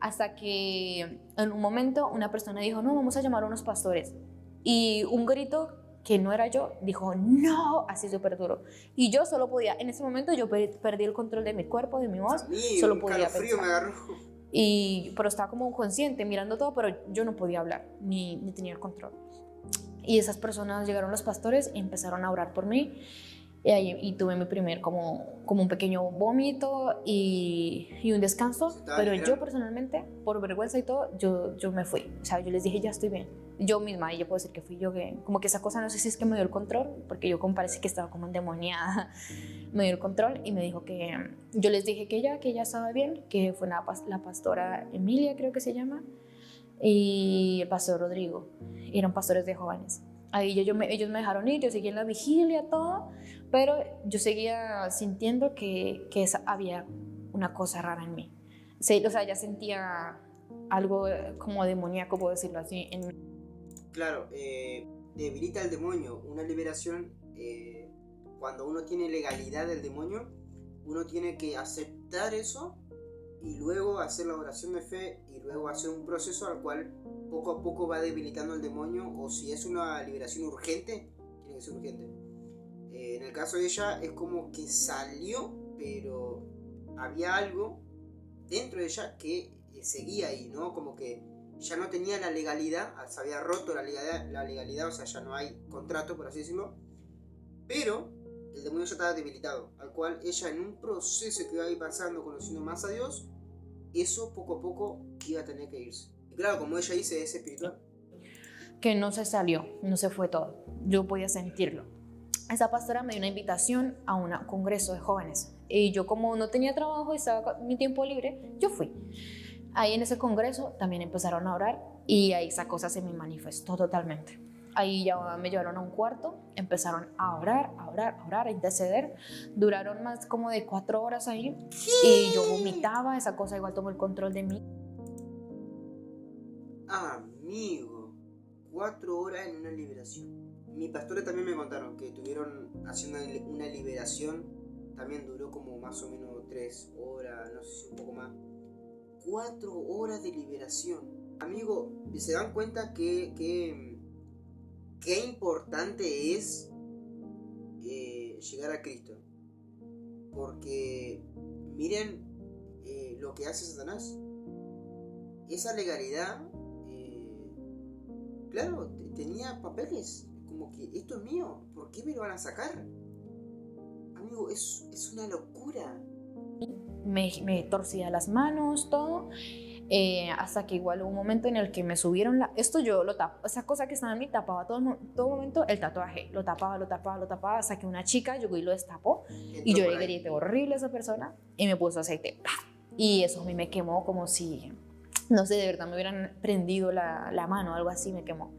Hasta que en un momento una persona dijo, no, vamos a llamar a unos pastores. Y un grito que no era yo, dijo, no, así súper duro. Y yo solo podía, en ese momento yo perdí el control de mi cuerpo, de mi voz, A mí solo un podía calofrío me pensar. agarró. Pero estaba como consciente, mirando todo, pero yo no podía hablar, ni tenía el control. Y esas personas llegaron los pastores y empezaron a orar por mí. Y tuve mi primer como un pequeño vómito y un descanso, pero yo personalmente, por vergüenza y todo, yo me fui. O sea, yo les dije, ya estoy bien. Yo misma, y yo puedo decir que fui yo que, como que esa cosa, no sé si es que me dio el control, porque yo como parece que estaba como endemoniada, me dio el control y me dijo que, yo les dije que ya estaba bien, que fue la pastora Emilia, creo que se llama, y el pastor Rodrigo, eran pastores de jóvenes. Ahí ellos me dejaron ir, yo seguí en la vigilia, todo, pero yo seguía sintiendo que había una cosa rara en mí. O sea, ya sentía algo como demoníaco, puedo decirlo así, en mí. Claro, debilita el demonio. Una liberación, cuando uno tiene legalidad del demonio, uno tiene que aceptar eso y luego hacer la oración de fe y luego hacer un proceso al cual poco a poco va debilitando el demonio, o si es una liberación urgente, tiene que ser urgente. En el caso de ella es como que salió, pero había algo dentro de ella que seguía ahí, ¿no? Como que ya no tenía la legalidad, se había roto la legalidad, o sea, ya no hay contrato, por así decirlo, pero el demonio ya estaba debilitado, al cual ella en un proceso que iba a ir pasando, conociendo más a Dios, eso poco a poco iba a tener que irse. Y claro, como ella dice, es espiritual. Que no se salió, no se fue todo, yo podía sentirlo. Esa pastora me dio una invitación a un congreso de jóvenes y yo, como no tenía trabajo y estaba con mi tiempo libre, yo fui. Ahí en ese congreso también empezaron a orar y ahí esa cosa se me manifestó totalmente. Ahí ya me llevaron a un cuarto, empezaron a orar, a interceder. Duraron más como de 4 horas ahí y yo vomitaba, esa cosa igual tomó el control de mí. Amigo, 4 horas en una liberación. Mis pastores también me contaron que estuvieron haciendo una liberación, también duró como más o menos 3 horas, no sé si un poco más. 4 horas de liberación. Amigo, ¿se dan cuenta qué importante es llegar a Cristo? Porque miren lo que hace Satanás. Esa legalidad, claro, tenía papeles, como que esto es mío, ¿por qué me lo van a sacar? Amigo, es una locura. Me torcía las manos, todo, hasta que igual hubo un momento en el que me subieron esto yo lo tapaba, esa cosa que estaba en mí tapaba todo momento el tatuaje, lo tapaba, hasta que una chica llegó y lo destapó y yo le grité horrible a esa persona y me puso aceite, y eso a mí me quemó como si, no sé, de verdad me hubieran prendido la mano, algo así me quemó.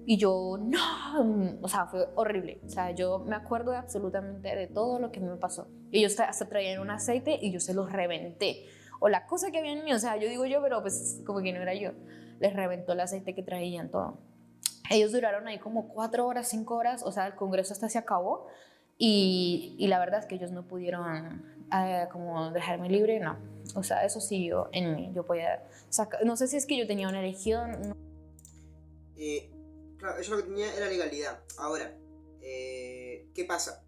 Y yo, no, o sea, fue horrible. O sea, yo me acuerdo absolutamente de todo lo que me pasó. Ellos hasta traían un aceite y yo se los reventé. O la cosa que había en mí, o sea, yo digo yo, pero pues como que no era yo. Les reventó el aceite que traían, todo. Ellos duraron ahí como 4 horas, 5 horas, o sea, el congreso hasta se acabó. Y la verdad es que ellos no pudieron como dejarme libre, no. O sea, eso siguió en mí. Yo podía sacar, no sé si es que yo tenía una religión. No. Claro, yo lo que tenía era legalidad. Ahora, ¿qué pasa?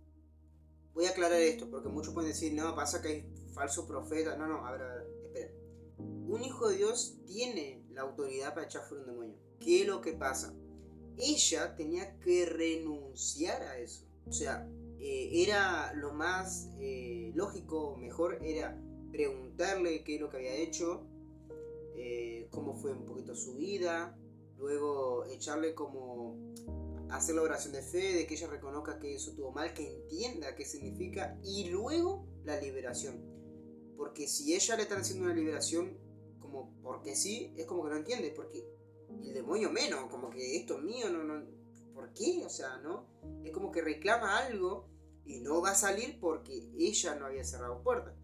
Voy a aclarar esto, porque muchos pueden decir, no, pasa que hay falso profeta. No, a ver, espera. Un hijo de Dios tiene la autoridad para echar fuera un demonio. ¿Qué es lo que pasa? Ella tenía que renunciar a eso. O sea, era lo más lógico, mejor era preguntarle qué es lo que había hecho, cómo fue un poquito su vida, luego echarle como hacer la oración de fe, de que ella reconozca que eso estuvo mal, que entienda qué significa, y luego la liberación. Porque si ella le están haciendo una liberación como porque sí, es como que no entiende, porque el demonio menos, como que esto es mío, no, ¿por qué? O sea, ¿no? Es como que reclama algo y no va a salir porque ella no había cerrado puertas.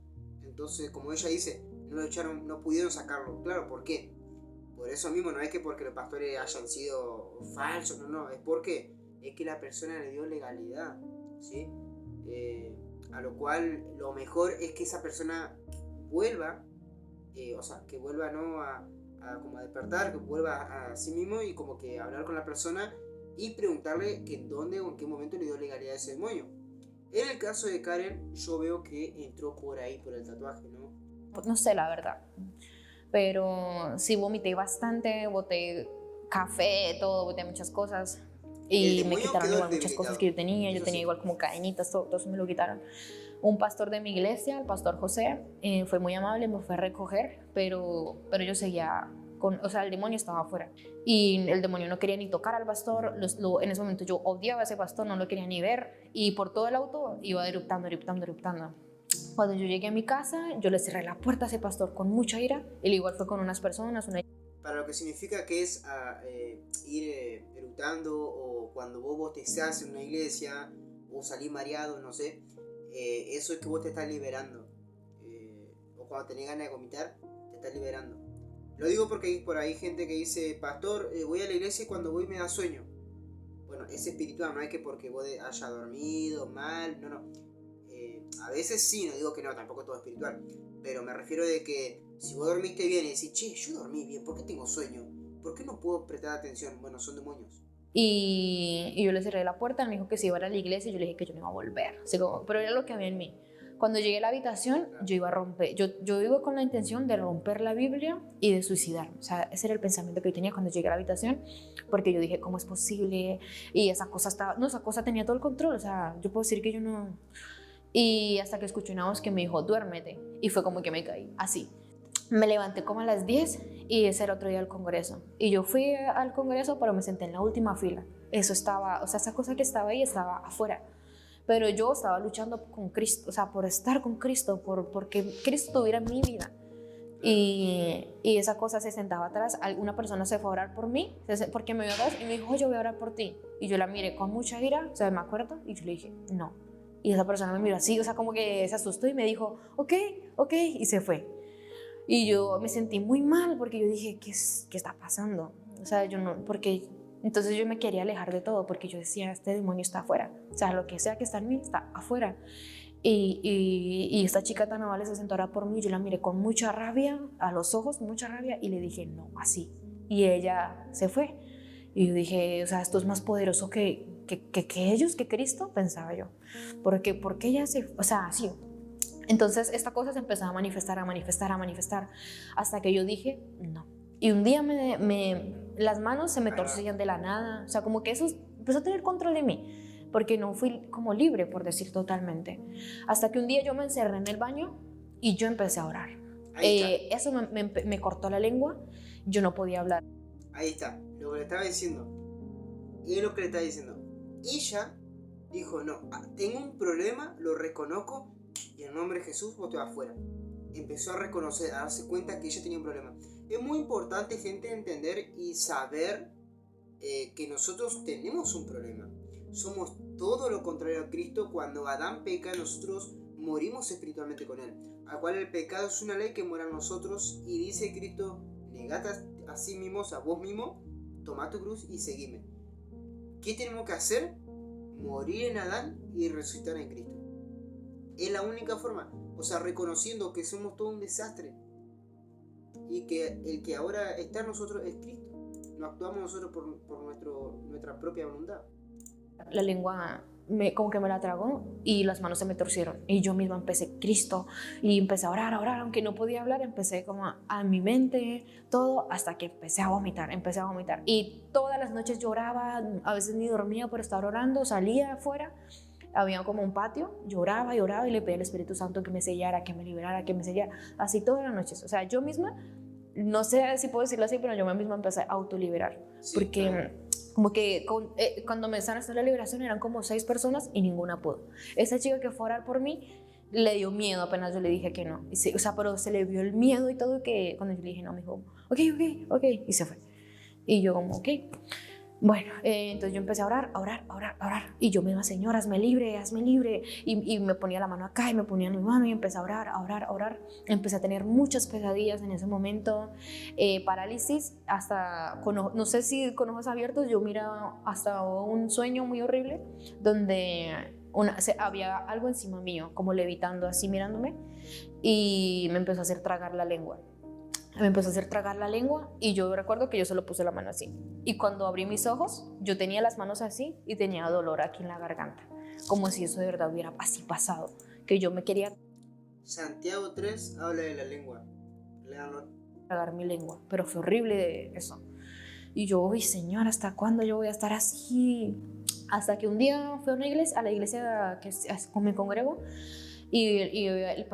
Entonces, como ella dice, no lo echaron, no pudieron sacarlo. Claro, ¿por qué? Por eso mismo, no es que porque los pastores hayan sido falsos, no, es porque es que la persona le dio legalidad, ¿sí? A lo cual lo mejor es que esa persona vuelva, o sea, que vuelva, ¿no? a como a despertar, que vuelva a sí mismo y como que hablar con la persona y preguntarle que en dónde o en qué momento le dio legalidad a ese demonio. En el caso de Karen, yo veo que entró por ahí, por el tatuaje, ¿no? No sé la verdad, pero sí vomité bastante, boté café, todo, boté muchas cosas. El Y me demonio quitaron quedó igual muchas cosas que yo tenía. Yo eso tenía sí. igual como cadenitas, todo eso me lo quitaron. Un pastor de mi iglesia, el pastor José, fue muy amable, me fue a recoger, pero yo seguía con, o sea, el demonio estaba afuera. Y el demonio no quería ni tocar al pastor. En ese momento yo odiaba a ese pastor, no lo quería ni ver. Y por todo el auto iba eruptando, eruptando, eruptando. Cuando yo llegué a mi casa, yo le cerré la puerta a ese pastor con mucha ira. Él igual fue con unas personas, Para lo que significa que es ir eructando, o cuando vos bostezás en una iglesia o salís mareado, no sé, eso es que vos te estás liberando. O cuando tenés ganas de vomitar, te estás liberando. Lo digo porque hay por ahí gente que dice, pastor, voy a la iglesia y cuando voy me da sueño. Bueno, es espiritual, no es que porque vos hayas dormido mal, no. A veces sí, no digo que no, tampoco todo espiritual, pero me refiero de que si vos dormiste bien y decís, che, yo dormí bien, ¿por qué tengo sueño? ¿Por qué no puedo prestar atención? Bueno, son demonios. y yo le cerré la puerta. Él me dijo que se iba a la iglesia y yo le dije que yo no iba a volver. Así como, pero era lo que había en mí. Cuando llegué a la habitación, yo iba a romper, yo iba con la intención de romper la Biblia y de suicidarme. O sea, ese era el pensamiento que yo tenía cuando llegué a la habitación, porque yo dije, ¿cómo es posible? Y esa cosa estaba, no, esa cosa tenía todo el control. O sea, yo puedo decir que yo no. Y hasta que escuché una voz que me dijo, duérmete. Y fue como que me caí, así. Me levanté como a las 10 y ese era otro día del congreso. Y yo fui al congreso, pero me senté en la última fila. Eso estaba, o sea, esa cosa que estaba ahí estaba afuera. Pero yo estaba luchando con Cristo, o sea, por estar con Cristo, porque Cristo tuviera mi vida. Y esa cosa se sentaba atrás. Alguna persona se fue a orar por mí, porque me vio atrás y me dijo, yo voy a orar por ti. Y yo la miré con mucha ira, o sea, me acuerdo, y yo le dije, no. Y esa persona me miró así, o sea, como que se asustó y me dijo, ok, ok, y se fue. Y yo me sentí muy mal porque yo dije, ¿qué está pasando? O sea, yo no, porque entonces yo me quería alejar de todo porque yo decía, este demonio está afuera. O sea, lo que sea que está en mí está afuera. Y esta chica tan amable se sentó ahora por mí. Yo la miré con mucha rabia, a los ojos, mucha rabia, y le dije, no, así. Y ella se fue. Y yo dije, o sea, esto es más poderoso que ellos, que Cristo, pensaba yo. Porque ella se, o sea, así. Entonces esta cosa se empezaba a manifestar, a manifestar, a manifestar, hasta que yo dije, no. Y un día las manos se me torcían de la nada, o sea, como que eso empezó a tener control de mí, porque no fui como libre, por decir totalmente. Hasta que un día yo me encerré en el baño y yo empecé a orar. Eso me cortó la lengua, yo no podía hablar. Ahí está, lo que le estaba diciendo. Y es lo que le estaba diciendo. Ella dijo, no, tengo un problema, lo reconozco, y en el nombre de Jesús vos te vas afuera. Empezó a reconocer, a darse cuenta que ella tenía un problema. Es muy importante, gente, entender y saber que nosotros tenemos un problema. Somos todo lo contrario a Cristo. Cuando Adán peca, nosotros morimos espiritualmente con él. Al cual el pecado es una ley que muera en nosotros. Y dice Cristo, negate a sí mismo, a vos mismo, toma tu cruz y seguime. ¿Qué tenemos que hacer? Morir en Adán y resucitar en Cristo. Es la única forma. O sea, reconociendo que somos todo un desastre y que el que ahora está en nosotros es Cristo. No actuamos nosotros por nuestra propia voluntad. La lengua como que me la tragó y las manos se me torcieron y yo misma empecé, Cristo, y empecé a orar, aunque no podía hablar, empecé como a mi mente, todo, hasta que empecé a vomitar y todas las noches lloraba, a veces ni dormía por estar orando, salía afuera, había como un patio, lloraba y le pedía al Espíritu Santo que me sellara, que me liberara, que me sellara, así todas las noches. O sea, yo misma, no sé si puedo decirlo así, pero yo misma empecé a autoliberar, sí, porque claro, como que cuando me estaban haciendo la liberación eran como 6 personas y ninguna pudo. Esa chica que fue a orar por mí le dio miedo apenas yo le dije que no, o sea, pero se le vio el miedo y todo, que cuando yo le dije no, me dijo, ok, y se fue. Y yo como, ok. Bueno, entonces yo empecé a orar, a orar, a orar, a orar. Y yo me iba, Señor, hazme libre, hazme libre. Y me ponía la mano acá y me ponía en mi mano y empecé a orar, a orar, a orar. Empecé a tener muchas pesadillas en ese momento, parálisis, hasta, no sé si con ojos abiertos, yo miraba hasta un sueño muy horrible donde había algo encima mío, como levitando así mirándome, y me empezó a hacer tragar la lengua. Me empezó a hacer tragar la lengua y yo recuerdo que yo solo puse la mano así. Y cuando abrí mis ojos, yo tenía las manos así y tenía dolor aquí en la garganta, como si eso de verdad hubiera así pasado, que yo me quería Santiago 3 habla de la lengua. Léanlo. tragar mi lengua, pero fue horrible eso. Y yo, uy, Señor, ¿hasta cuándo yo voy a estar así? Hasta que un día fui a la iglesia que me congrego, y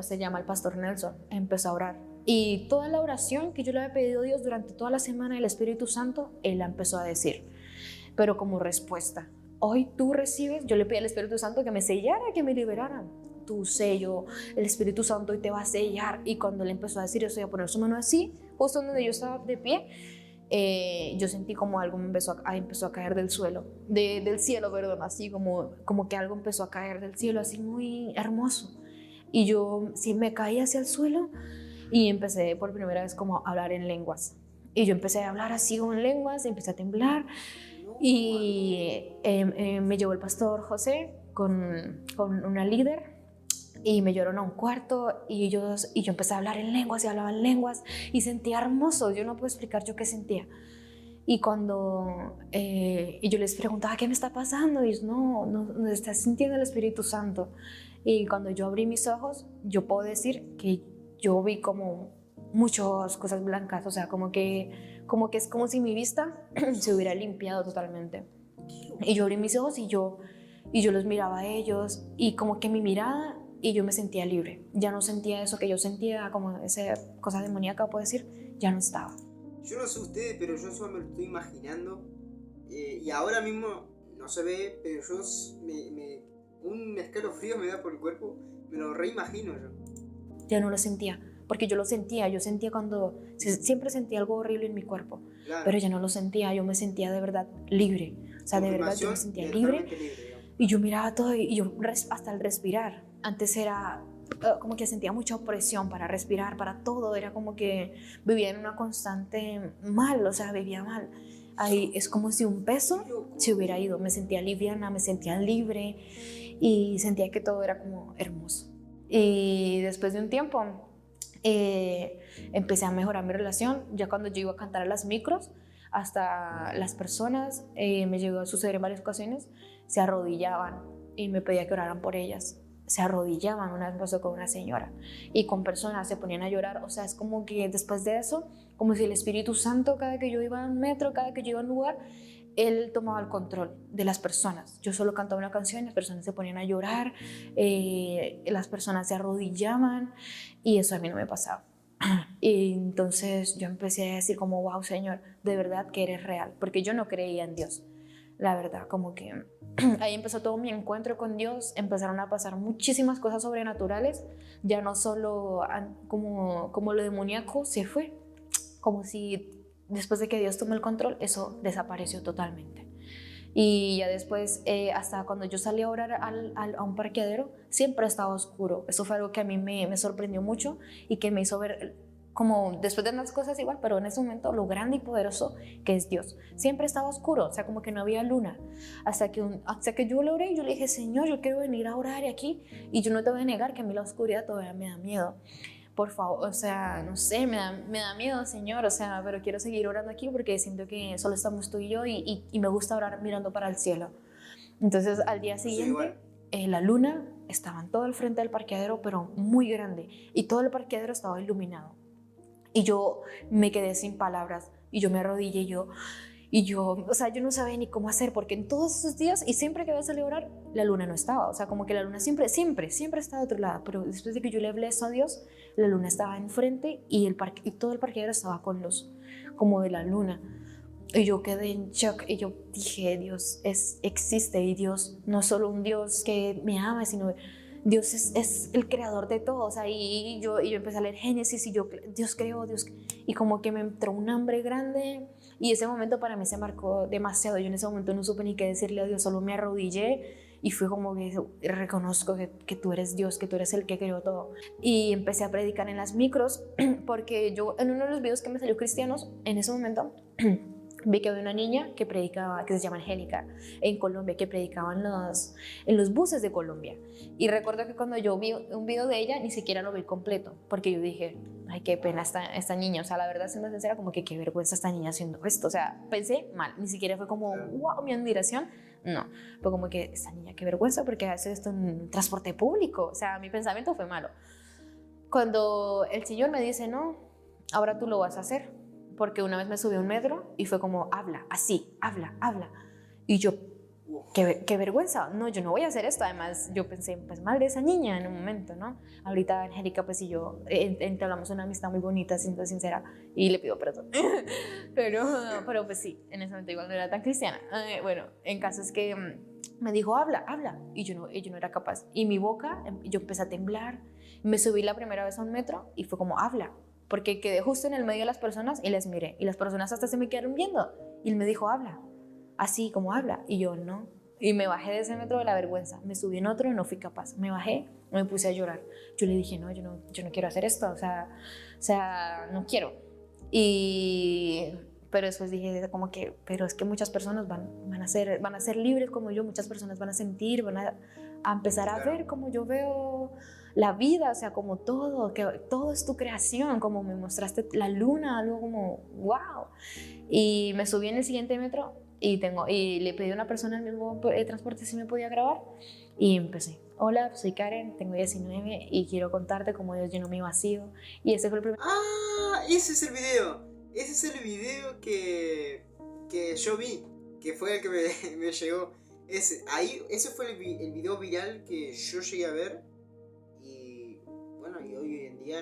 se llama el pastor Nelson, empezó a orar. Y toda la oración que yo le había pedido a Dios durante toda la semana, el Espíritu Santo, Él la empezó a decir, pero como respuesta. Hoy tú recibes, yo le pedí al Espíritu Santo que me sellara, que me liberara. Tu sello, el Espíritu Santo hoy te va a sellar. Y cuando Él empezó a decir eso y a poner su mano así, justo donde yo estaba de pie, yo sentí como algo empezó a caer del suelo, del cielo, perdón, así como que algo empezó a caer del cielo, así muy hermoso. Y yo sí me caí hacia el suelo y empecé por primera vez como a hablar en lenguas. Y yo empecé a hablar así en lenguas, empecé a temblar. Y me llevó el pastor José con una líder y me llevaron a un cuarto y yo empecé a hablar en lenguas y hablaba en lenguas y sentía hermoso. Yo no puedo explicar yo qué sentía. Y cuando y yo les preguntaba qué me está pasando, y ellos, no estás sintiendo el Espíritu Santo. Y cuando yo abrí mis ojos, yo puedo decir que yo vi como muchas cosas blancas, o sea, como que es como si mi vista se hubiera limpiado totalmente. Y yo abrí mis ojos y yo los miraba a ellos y como que mi mirada, y yo me sentía libre. Ya no sentía eso que yo sentía, como esa cosa demoníaca, puedo decir, ya no estaba. Yo no sé ustedes, pero yo solo me lo estoy imaginando. Y ahora mismo no se ve, pero yo un escalofrío me da por el cuerpo. Me lo reimagino yo. Ya no lo sentía, porque yo lo sentía. Yo sentía siempre sentía algo horrible en mi cuerpo, claro. Pero ya no lo sentía. Yo me sentía de verdad libre. O sea, de verdad yo me sentía libre. Y yo miraba todo y yo hasta el respirar. Antes era como que sentía mucha opresión para respirar, para todo. Era como que vivía en una constante mal, o sea, vivía mal. Ahí es como si un peso se hubiera ido. Me sentía liviana, me sentía libre y sentía que todo era como hermoso. Y después de un tiempo empecé a mejorar mi relación. Ya cuando yo iba a cantar a las micros, hasta las personas, me llegó a suceder en varias ocasiones, se arrodillaban y me pedía que oraran por ellas. Se arrodillaban. Una vez pasó con una señora y con personas se ponían a llorar. O sea, es como que después de eso, como si el Espíritu Santo, cada que yo iba a un metro, cada que yo iba a un lugar, Él tomaba el control de las personas. Yo solo cantaba una canción y las personas se ponían a llorar, las personas se arrodillaban, y eso a mí no me pasaba. Y entonces yo empecé a decir como, wow, Señor, de verdad que eres real, porque yo no creía en Dios. La verdad, como que ahí empezó todo mi encuentro con Dios. Empezaron a pasar muchísimas cosas sobrenaturales. Ya no solo como lo demoníaco se fue, como si después de que Dios tomó el control, eso desapareció totalmente. Y ya después, hasta cuando yo salí a orar a un parqueadero, siempre estaba oscuro. Eso fue algo que a mí me sorprendió mucho y que me hizo ver, como después de unas cosas igual, pero en ese momento lo grande y poderoso que es Dios. Siempre estaba oscuro, o sea, como que no había luna. Hasta que yo le oré y yo le dije, Señor, yo quiero venir a orar aquí, y yo no te voy a negar que a mí la oscuridad todavía me da miedo. Por favor, o sea, no sé, me da miedo, Señor, o sea, pero quiero seguir orando aquí porque siento que solo estamos tú y yo, y me gusta orar mirando para el cielo. Entonces, al día siguiente, la luna estaba en todo el frente del parqueadero, pero muy grande, y todo el parqueadero estaba iluminado. Y yo me quedé sin palabras, y yo me arrodillé, y yo, o sea, yo no sabía ni cómo hacer, porque en todos esos días, y siempre que iba a salir a orar, la luna no estaba. O sea, como que la luna siempre estaba de otro lado. Pero después de que yo le hablé eso a Dios, la luna estaba enfrente, y todo el parqueadero estaba con luz, como de la luna. Y yo quedé en shock, y yo dije, Dios existe, y Dios no es solo un Dios que me ama, sino Dios es el creador de todo. O sea, y yo empecé a leer Génesis, y Dios creó, y como que me entró un hambre grande, Y ese momento para mí se marcó demasiado. Yo en ese momento no supe ni qué decirle a Dios, solo me arrodillé y fue como que reconozco que tú eres Dios, que tú eres el que creó todo. Y empecé a predicar en las micros, porque yo en uno de los videos que me salió cristianos, en ese momento vi que había una niña que predicaba, que se llama Angélica, en Colombia, que predicaba en los buses de Colombia. Y recuerdo que cuando yo vi un video de ella, ni siquiera lo vi completo, porque yo dije, ay, qué pena esta niña. O sea, la verdad, siendo sincera, como que qué vergüenza esta niña haciendo esto. O sea, pensé mal, ni siquiera fue como, wow, mi admiración. No, fue como que esta niña, qué vergüenza, porque hace esto en transporte público. O sea, mi pensamiento fue malo. Cuando el Señor me dice, no, ahora tú lo vas a hacer, porque una vez me subí a un metro y fue como, habla, así, habla. Y yo, qué vergüenza, no, yo no voy a hacer esto. Además, yo pensé, pues mal de esa niña en un momento, ¿no? Ahorita Angélica, pues y yo entablamos una amistad muy bonita, siendo sincera, y le pido perdón. pero pues sí, en ese momento igual no era tan cristiana. Bueno, en caso es que me dijo, habla, y yo no era capaz. Y mi boca, yo empecé a temblar. Me subí la primera vez a un metro y fue como, habla. Porque quedé justo en el medio de las personas y les miré. Y las personas hasta se me quedaron viendo. Y él me dijo, habla. Así como habla. Y yo, no. Y me bajé de ese metro de la vergüenza. Me subí en otro y no fui capaz. Me bajé, me puse a llorar. Yo le dije, no, yo no quiero hacer esto. O sea, no quiero. Pero después dije como que, pero es que muchas personas van a ser libres como yo. Muchas personas van a sentir, van a empezar a ver como yo veo la vida, o sea, como todo, que todo es tu creación, como me mostraste la luna, algo como, wow. Y me subí en el siguiente metro y le pedí a una persona en el mismo transporte si me podía grabar y empecé. Hola, soy Karen, tengo 19 y quiero contarte cómo Dios llenó mi vacío. Y ese fue el primer... ¡Ah! Ese es el video. Ese es el video que yo vi, que fue el que me llegó. Ese fue el video viral que yo llegué a ver. Y bueno, y hoy en día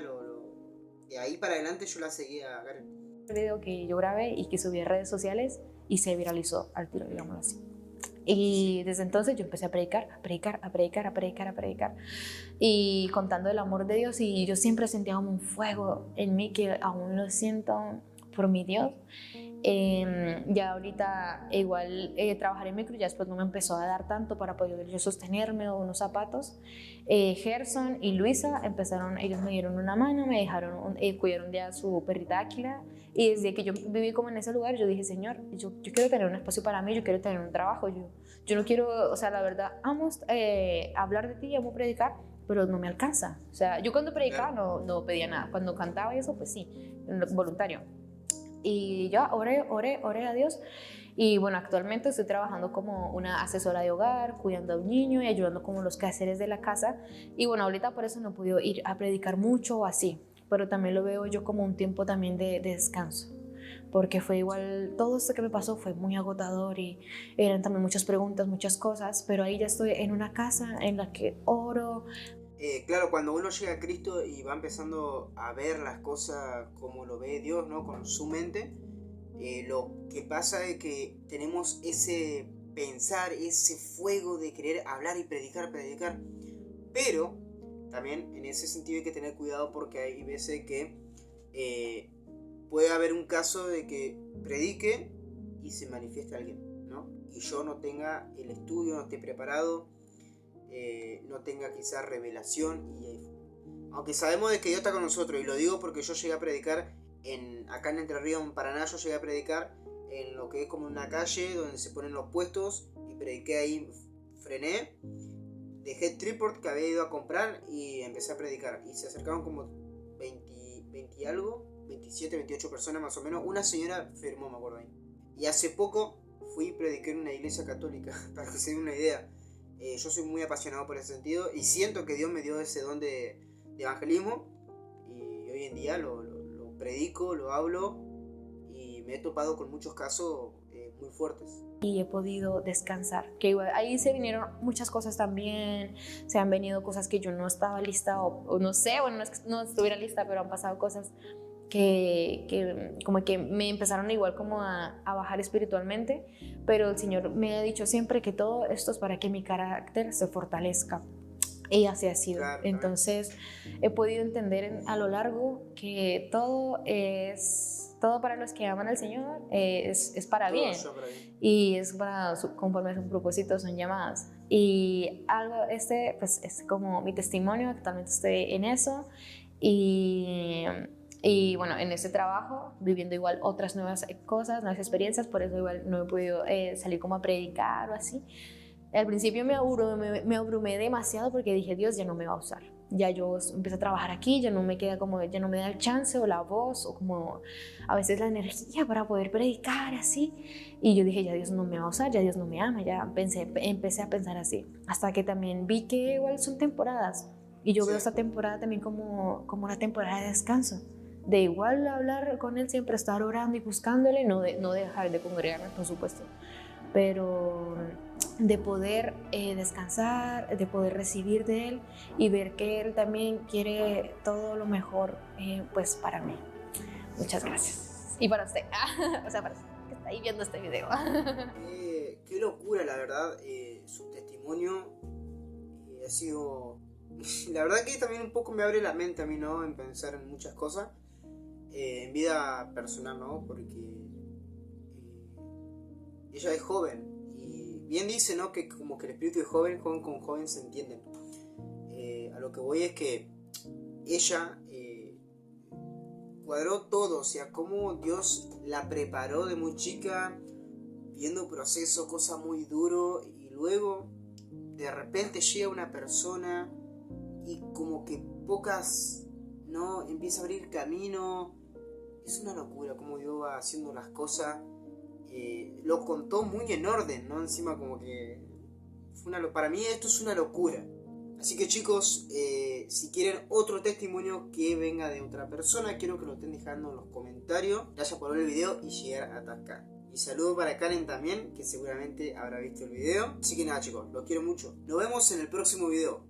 de ahí para adelante yo la seguía a Karen. El video que yo grabé y que subí a redes sociales y se viralizó al tiro, digámoslo así. Y desde entonces yo empecé a predicar y contando el amor de Dios, y yo siempre sentía como un fuego en mí que aún lo siento por mi Dios. Ya ahorita igual trabajar en micro ya después no me empezó a dar tanto para poder yo sostenerme o unos zapatos. Gerson y Luisa ellos me dieron una mano, me dejaron, cuidaron de a su perrita Áquila, y desde que yo viví como en ese lugar yo dije, Señor, yo quiero tener un espacio para mí, yo quiero tener un trabajo, yo no quiero, o sea, la verdad, amo hablar de ti, amo predicar, pero no me alcanza. O sea, yo cuando predicaba no pedía nada, cuando cantaba y eso, pues sí, voluntario. Y ya oré a Dios. Y bueno, actualmente estoy trabajando como una asesora de hogar, cuidando a un niño y ayudando como los quehaceres de la casa. Y bueno, ahorita por eso no he podido ir a predicar mucho o así, pero también lo veo yo como un tiempo también de descanso, porque fue igual, todo esto que me pasó fue muy agotador y eran también muchas preguntas, muchas cosas, pero ahí ya estoy en una casa en la que oro. Claro, cuando uno llega a Cristo y va empezando a ver las cosas como lo ve Dios, ¿no? Con su mente, lo que pasa es que tenemos ese pensar, ese fuego de querer hablar y predicar, pero también en ese sentido hay que tener cuidado porque hay veces que puede haber un caso de que predique y se manifieste alguien, ¿no? Y yo no tenga el estudio, no esté preparado, no tenga quizás revelación, aunque sabemos de que Dios está con nosotros, y lo digo porque yo llegué a predicar acá en Entre Ríos, en Paraná, yo llegué a predicar en lo que es como una calle donde se ponen los puestos, y prediqué ahí, frené, dejé el tripod que había ido a comprar y empecé a predicar, y se acercaron como 20 y algo, 27, 28 personas más o menos. Una señora firmó, me acuerdo ahí. Y hace poco fui y prediqué en una iglesia católica, para que se den una idea. Yo soy muy apasionado por ese sentido y siento que Dios me dio ese don de evangelismo, y hoy en día lo predico, lo hablo, y me he topado con muchos casos muy fuertes. Y he podido descansar, que igual, ahí se vinieron muchas cosas también, se han venido cosas que yo no estaba lista o no sé, bueno, no es que no estuviera lista, pero han pasado cosas que como que me empezaron igual como a bajar espiritualmente, pero el Señor me ha dicho siempre que todo esto es para que mi carácter se fortalezca, y así ha sido. Claro. Entonces he podido entender a lo largo que todo es todo para los que aman al Señor es para Todo bien. ayuda para bien. Y es para, conforme a su propósito, son llamadas. Y algo, pues es como mi testimonio, actualmente estoy en eso. Y bueno, en este trabajo, viviendo igual otras nuevas cosas, nuevas experiencias, por eso igual no he podido salir como a predicar o así. Al principio me abrumé demasiado porque dije, Dios ya no me va a usar. Ya yo empecé a trabajar aquí, ya no me queda como, ya no me da el chance o la voz o como a veces la energía para poder predicar así. Y yo dije, ya Dios no me va a usar, ya Dios no me ama, ya empecé a pensar así. Hasta que también vi que igual son temporadas. Y yo veo esta temporada también como una temporada de descanso. De igual hablar con Él, siempre estar orando y buscándole, no dejar de congregarme, por supuesto. Pero de poder descansar, de poder recibir de Él y ver que Él también quiere todo lo mejor pues para mí. Muchas gracias. Y para usted, o sea, para usted que está ahí viendo este video. Qué locura, la verdad, su testimonio ha sido... La verdad que también un poco me abre la mente a mí, ¿no? En pensar en muchas cosas, en vida personal, ¿no? Porque ella es joven. Bien dice, ¿no? Que como que el espíritu de joven con joven se entienden. A lo que voy es que ella cuadró todo, o sea, cómo Dios la preparó de muy chica, viendo proceso, cosa muy duro, y luego de repente llega una persona y como que ¿no? Empieza a abrir camino. Es una locura cómo Dios va haciendo las cosas. Lo contó muy en orden, ¿no? Encima como que para mí esto es una locura. Así que chicos, si quieren otro testimonio que venga de otra persona, quiero que lo estén dejando en los comentarios. Gracias por ver el video y llegar hasta acá. Y saludo para Karen también, que seguramente habrá visto el video. Así que nada chicos, los quiero mucho. Nos vemos en el próximo video.